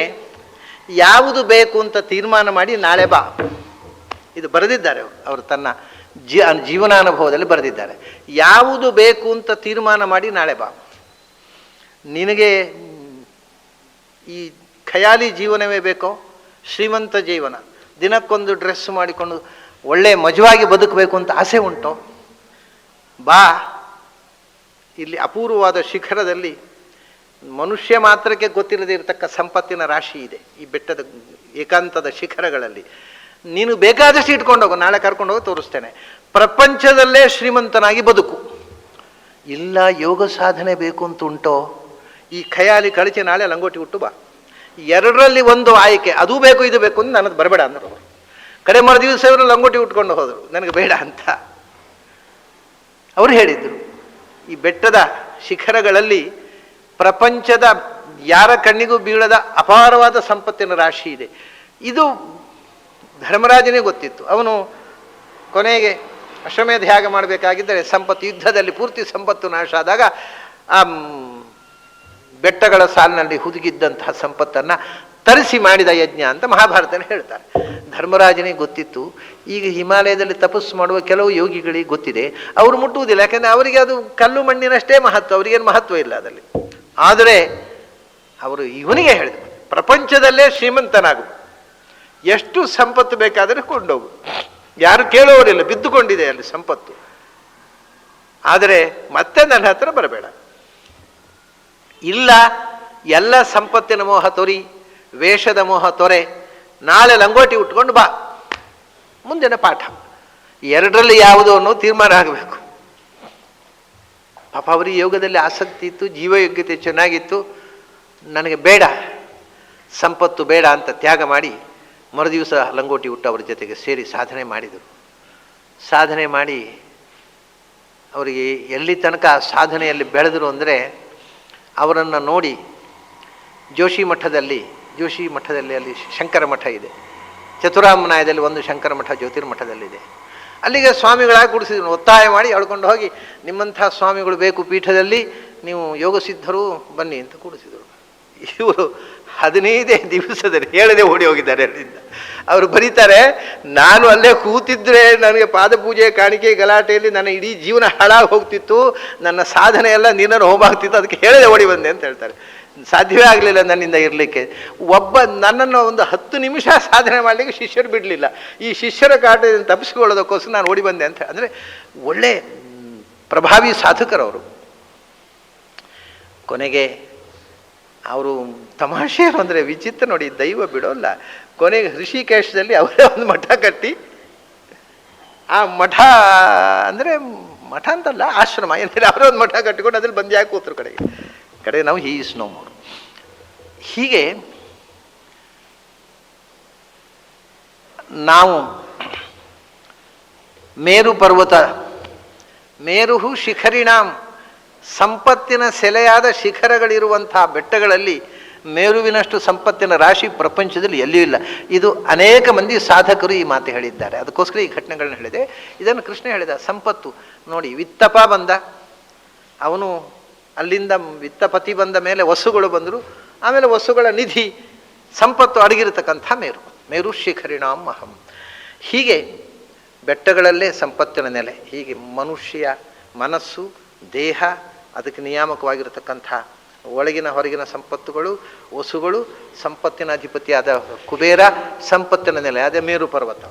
ಯಾವುದು ಬೇಕು ಅಂತ ತೀರ್ಮಾನ ಮಾಡಿ ನಾಳೆ ಬಾ. ಇದು ಬರೆದಿದ್ದಾರೆ ಅವರು ತನ್ನ ಜೀವನಾನುಭವದಲ್ಲಿ ಬರೆದಿದ್ದಾರೆ. ಯಾವುದು ಬೇಕು ಅಂತ ತೀರ್ಮಾನ ಮಾಡಿ ನಾಳೆ ಬಾ. ನಿನಗೆ ಈ ಖಯಾಲಿ ಜೀವನವೇ ಬೇಕೋ, ಶ್ರೀಮಂತ ಜೀವನ, ದಿನಕ್ಕೊಂದು ಡ್ರೆಸ್ ಮಾಡಿಕೊಂಡು ಒಳ್ಳೆ ಮಜವಾಗಿ ಬದುಕಬೇಕು ಅಂತ ಆಸೆ ಉಂಟೋ, ಬಾ. ಇಲ್ಲಿ ಅಪೂರ್ವವಾದ ಶಿಖರದಲ್ಲಿ ಮನುಷ್ಯ ಮಾತ್ರಕ್ಕೆ ಗೊತ್ತಿಲ್ಲದೆ ಇರತಕ್ಕ ಸಂಪತ್ತಿನ ರಾಶಿ ಇದೆ. ಈ ಬೆಟ್ಟದ ಏಕಾಂತದ ಶಿಖರಗಳಲ್ಲಿ ನೀನು ಬೇಕಾದಷ್ಟು ಇಟ್ಕೊಂಡು ಹೋಗು, ನಾಳೆ ಕರ್ಕೊಂಡು ಹೋಗಿ ತೋರಿಸ್ತೇನೆ. ಪ್ರಪಂಚದಲ್ಲೇ ಶ್ರೀಮಂತನಾಗಿ ಬದುಕು. ಇಲ್ಲ ಯೋಗ ಸಾಧನೆ ಬೇಕು ಅಂತ ಉಂಟೋ, ಈ ಖಯಾಲಿ ಕಳಿಸಿ ನಾಳೆ ಲಂಗೋಟಿ ಉಟ್ಟು ಬಾ. ಎರಡರಲ್ಲಿ ಒಂದು ಆಯ್ಕೆ, ಅದು ಬೇಕು ಇದು ಬೇಕು ಅಂತ ನನಗೆ ಬರಬೇಡ ಅಂದರು ಅವರು. ಕಡೆ ಮರು ದಿವಸ ಅವರು ಲಂಗೋಟಿ ಉಟ್ಕೊಂಡು ಹೋದರು, ನನಗೆ ಬೇಡ ಅಂತ. ಅವರು ಹೇಳಿದರು, ಈ ಬೆಟ್ಟದ ಶಿಖರಗಳಲ್ಲಿ ಪ್ರಪಂಚದ ಯಾರ ಕಣ್ಣಿಗೂ ಬೀಳದ ಅಪಾರವಾದ ಸಂಪತ್ತಿನ ರಾಶಿ ಇದೆ. ಇದು ಧರ್ಮರಾಜನೇ ಗೊತ್ತಿತ್ತು. ಅವನು ಕೊನೆಗೆ ಅಶ್ವಮೇಧ ಯಾಗ ಮಾಡಬೇಕಾಗಿದ್ದರೆ ಸಂಪತ್ತು, ಯುದ್ಧದಲ್ಲಿ ಪೂರ್ತಿ ಸಂಪತ್ತು ನಾಶ ಆದಾಗ ಆ ಬೆಟ್ಟಗಳ ಸಾಲಿನಲ್ಲಿ ಹುದುಗಿದ್ದಂತಹ ಸಂಪತ್ತನ್ನು ತರಿಸಿ ಮಾಡಿದ ಯಜ್ಞ ಅಂತ ಮಹಾಭಾರತನ ಹೇಳ್ತಾರೆ. ಧರ್ಮರಾಜನಿಗೆ ಗೊತ್ತಿತ್ತು. ಈಗ ಹಿಮಾಲಯದಲ್ಲಿ ತಪಸ್ಸು ಮಾಡುವ ಕೆಲವು ಯೋಗಿಗಳಿಗೆ ಗೊತ್ತಿದೆ, ಅವರು ಮುಟ್ಟುವುದಿಲ್ಲ. ಯಾಕೆಂದರೆ ಅವರಿಗೆ ಅದು ಕಲ್ಲು ಮಣ್ಣಿನಷ್ಟೇ ಮಹತ್ವ, ಅವರಿಗೇನು ಮಹತ್ವ ಇಲ್ಲ ಅದರಲ್ಲಿ. ಆದರೆ ಅವರು ಇವನಿಗೆ ಹೇಳಿದರು, ಪ್ರಪಂಚದಲ್ಲೇ ಶ್ರೀಮಂತನಾಗು, ಎಷ್ಟು ಸಂಪತ್ತು ಬೇಕಾದರೆ ಕೊಂಡೋಗು, ಯಾರು ಕೇಳುವವರಿಲ್ಲ, ಬಿದ್ದುಕೊಂಡಿದೆ ಅಲ್ಲಿ ಸಂಪತ್ತು. ಆದರೆ ಮತ್ತೆ ನನ್ನ ಹತ್ರ ಬರಬೇಡ. ಇಲ್ಲ, ಎಲ್ಲ ಸಂಪತ್ತಿನ ಮೋಹ ತೊರಿ, ವೇಷದ ಮೋಹ ತೊರೆ, ನಾಳೆ ಲಂಗೋಟಿ ಉಟ್ಕೊಂಡು ಬಾ, ಮುಂದಿನ ಪಾಠ. ಎರಡರಲ್ಲಿ ಯಾವುದು ಅನ್ನೋ ತೀರ್ಮಾನ ಆಗಬೇಕು. ಪಾಪ ಅವರಿಗೆ ಯೋಗದಲ್ಲಿ ಆಸಕ್ತಿ ಇತ್ತು, ಜೀವಯೋಗ್ಯತೆ ಚೆನ್ನಾಗಿತ್ತು. ನನಗೆ ಬೇಡ, ಸಂಪತ್ತು ಬೇಡ ಅಂತ ತ್ಯಾಗ ಮಾಡಿ ಮರುದಿವಸ ಲಂಗೋಟಿ ಉಟ್ಟು ಅವ್ರ ಜೊತೆಗೆ ಸೇರಿ ಸಾಧನೆ ಮಾಡಿದರು. ಸಾಧನೆ ಮಾಡಿ ಅವರಿಗೆ ಎಲ್ಲಿ ತನಕ ಸಾಧನೆಯಲ್ಲಿ ಬೆಳೆದರು ಅಂದರೆ, ಅವರನ್ನು ನೋಡಿ ಜೋಶಿ ಮಠದಲ್ಲಿ ಅಲ್ಲಿ ಶಂಕರ ಮಠ ಇದೆ, ಚತುರಾಮನಾಯದಲ್ಲಿ ಒಂದು ಶಂಕರ ಮಠ ಜ್ಯೋತಿರ್ಮಠದಲ್ಲಿದೆ. ಅಲ್ಲಿಗೆ ಸ್ವಾಮಿಗಳಾಗಿ ಕೂಡಿಸಿದ್ರು. ಒತ್ತಾಯ ಮಾಡಿ ಎಳ್ಕೊಂಡು ಹೋಗಿ, ನಿಮ್ಮಂಥ ಸ್ವಾಮಿಗಳು ಬೇಕು ಪೀಠದಲ್ಲಿ, ನೀವು ಯೋಗ ಸಿದ್ಧರು ಬನ್ನಿ ಅಂತ ಕೂಡಿಸಿದರು. ಇವರು 15 ದಿವಸದಲ್ಲಿ ಹೇಳದೆ ಓಡಿ ಹೋಗಿದ್ದಾರೆ ಅಲ್ಲಿಂದ. ಅವರು ಬರೀತಾರೆ, ನಾನು ಅಲ್ಲೇ ಕೂತಿದ್ರೆ ನನಗೆ ಪಾದಪೂಜೆ ಕಾಣಿಕೆ ಗಲಾಟೆಯಲ್ಲಿ ನನ್ನ ಇಡೀ ಜೀವನ ಹಾಳಾಗಿ ಹೋಗ್ತಿತ್ತು, ನನ್ನ ಸಾಧನೆ ಎಲ್ಲ ನೀರನ್ನು ಹೋಗ್ತಿತ್ತು, ಅದಕ್ಕೆ ಹೇಳದೆ ಓಡಿ ಬಂದೆ ಅಂತ ಹೇಳ್ತಾರೆ. ಸಾಧ್ಯವೇ ಆಗಲಿಲ್ಲ ನನ್ನಿಂದ ಇರಲಿಕ್ಕೆ. ನನ್ನನ್ನು ಒಂದು 10 ನಿಮಿಷ ಸಾಧನೆ ಮಾಡಲಿಕ್ಕೆ ಶಿಷ್ಯರು ಬಿಡಲಿಲ್ಲ. ಈ ಶಿಷ್ಯರ ಕಾಟದಿಂದ ತಪ್ಪಿಸಿಕೊಳ್ಳೋದಕ್ಕೋಸ್ಕರ ನಾನು ಓಡಿ ಬಂದೆ ಅಂತ. ಅಂದರೆ ಒಳ್ಳೆ ಪ್ರಭಾವಿ ಸಾಧಕರವರು. ಕೊನೆಗೆ ಅವರು ತಮಾಷೆ ಏನು ಅಂದರೆ ವಿಚಿತ್ರ ನೋಡಿ, ದೈವ ಬಿಡೋಲ್ಲ. ಕೊನೆಗೆ ಋಷಿಕೇಶದಲ್ಲಿ ಅವರೇ ಒಂದು ಮಠ ಕಟ್ಟಿ, ಆ ಮಠ ಅಂದರೆ ಮಠ ಅಂತಲ್ಲ, ಆಶ್ರಮ ಏನಿಲ್ಲ, ಅವರೇ ಒಂದು ಮಠ ಕಟ್ಟಿಕೊಂಡು ಅದ್ರಲ್ಲಿ ಬಂದು ಯಾಕೆ ಕೂತರು ಕಡೆಗೆ ನಾವು ಹೀ ಇಸ್ ನೋ ಮೋರ್. ಹೀಗೆ ನಾವು ಮೇರು ಪರ್ವತ, ಮೇರುಹು ಶಿಖರಿಣಾಂ, ಸಂಪತ್ತಿನ ಸೆಲೆಯಾದ ಶಿಖರಗಳಿರುವಂಥ ಬೆಟ್ಟಗಳಲ್ಲಿ ಮೇರುವಿನಷ್ಟು ಸಂಪತ್ತಿನ ರಾಶಿ ಪ್ರಪಂಚದಲ್ಲಿ ಎಲ್ಲಿಯೂ ಇಲ್ಲ. ಇದು ಅನೇಕ ಮಂದಿ ಸಾಧಕರು ಈ ಮಾತು ಹೇಳಿದ್ದಾರೆ. ಅದಕ್ಕೋಸ್ಕರ ಈ ಘಟನೆಗಳನ್ನ ಹೇಳಿದೆ. ಇದನ್ನು ಕೃಷ್ಣ ಹೇಳಿದ. ಸಂಪತ್ತು ನೋಡಿ, ವಿತ್ತಪ ಬಂದ, ಅವನು ಅಲ್ಲಿಂದ ವಿತ್ತಪತಿ ಬಂದ ಮೇಲೆ ವಸುಗಳು ಬಂದರು, ಆಮೇಲೆ ವಸುಗಳ ನಿಧಿ ಸಂಪತ್ತು ಅಡಗಿರತಕ್ಕಂಥ ಮೇರು, ಮೇರು ಶಿಖರಿಣಾಂ ಅಹಂ. ಹೀಗೆ ಬೆಟ್ಟಗಳಲ್ಲೇ ಸಂಪತ್ತಿನ ನೆಲೆ. ಹೀಗೆ ಮನುಷ್ಯ ಮನಸ್ಸು, ದೇಹ, ಅದಕ್ಕೆ ನಿಯಾಮಕವಾಗಿರತಕ್ಕಂಥ ಒಳಗಿನ ಹೊರಗಿನ ಸಂಪತ್ತುಗಳು, ವಸುಗಳು, ಸಂಪತ್ತಿನ ಅಧಿಪತಿಯಾದ ಕುಬೇರ, ಸಂಪತ್ತಿನ ನೆಲೆ, ಅದೇ ಮೇರು ಪರ್ವತ.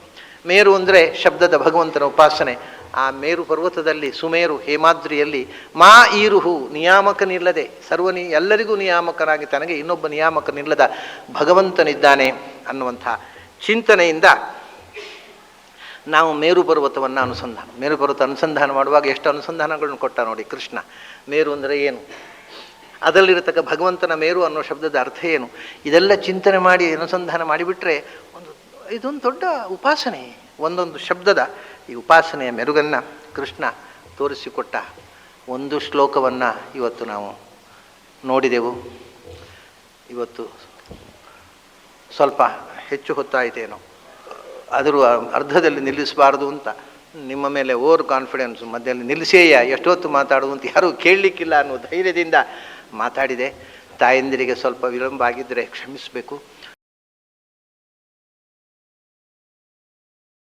ಮೇರು ಅಂದರೆ ಶಬ್ದದ ಭಗವಂತನ ಉಪಾಸನೆ. ಆ ಮೇರು ಪರ್ವತದಲ್ಲಿ, ಸುಮೇರು ಹೇಮಾದ್ರಿಯಲ್ಲಿ ಮಾ ಈರುಹು, ನಿಯಾಮಕನಿಲ್ಲದೆ, ಎಲ್ಲರಿಗೂ ನಿಯಾಮಕನಾಗಿ ತನಗೆ ಇನ್ನೊಬ್ಬ ನಿಯಾಮಕನಿಲ್ಲದ ಭಗವಂತನಿದ್ದಾನೆ ಅನ್ನುವಂಥ ಚಿಂತನೆಯಿಂದ ನಾವು ಮೇರು ಪರ್ವತವನ್ನು ಮೇರು ಪರ್ವತ ಅನುಸಂಧಾನ ಮಾಡುವಾಗ ಎಷ್ಟು ಅನುಸಂಧಾನಗಳನ್ನು ಕೊಟ್ಟ ನೋಡಿ ಕೃಷ್ಣ. ಮೇರು ಅಂದರೆ ಏನು, ಅದರಲ್ಲಿರತಕ್ಕ ಭಗವಂತನ ಮೇರು ಅನ್ನೋ ಶಬ್ದದ ಅರ್ಥ ಏನು, ಇದೆಲ್ಲ ಚಿಂತನೆ ಮಾಡಿ ಅನುಸಂಧಾನ ಮಾಡಿಬಿಟ್ರೆ ಇದೊಂದು ದೊಡ್ಡ ಉಪಾಸನೆ. ಒಂದೊಂದು ಶಬ್ದದ ಈ ಉಪಾಸನೆಯ ಮೆರುಗನ್ನು ಕೃಷ್ಣ ತೋರಿಸಿಕೊಟ್ಟ ಒಂದು ಶ್ಲೋಕವನ್ನು ಇವತ್ತು ನಾವು ನೋಡಿದೆವು. ಇವತ್ತು ಸ್ವಲ್ಪ ಹೆಚ್ಚು ಹೊತ್ತಾಯಿತೇನೋ, ಆದರೂ ಅರ್ಧದಲ್ಲಿ ನಿಲ್ಲಿಸಬಾರ್ದು ಅಂತ ನಿಮ್ಮ ಮೇಲೆ ಓವರ್ ಕಾನ್ಫಿಡೆನ್ಸ್, ಮಧ್ಯದಲ್ಲಿ ನಿಲ್ಲಿಸೇಯ ಎಷ್ಟೊತ್ತು ಮಾತಾಡುವಂತ ಯಾರೂ ಕೇಳಲಿಕ್ಕಿಲ್ಲ ಅನ್ನೋ ಧೈರ್ಯದಿಂದ ಮಾತಾಡಿದೆ. ತಾಯಂದಿರಿಗೆ ಸ್ವಲ್ಪ ವಿಳಂಬ ಆಗಿದ್ದರೆ ಕ್ಷಮಿಸಬೇಕು.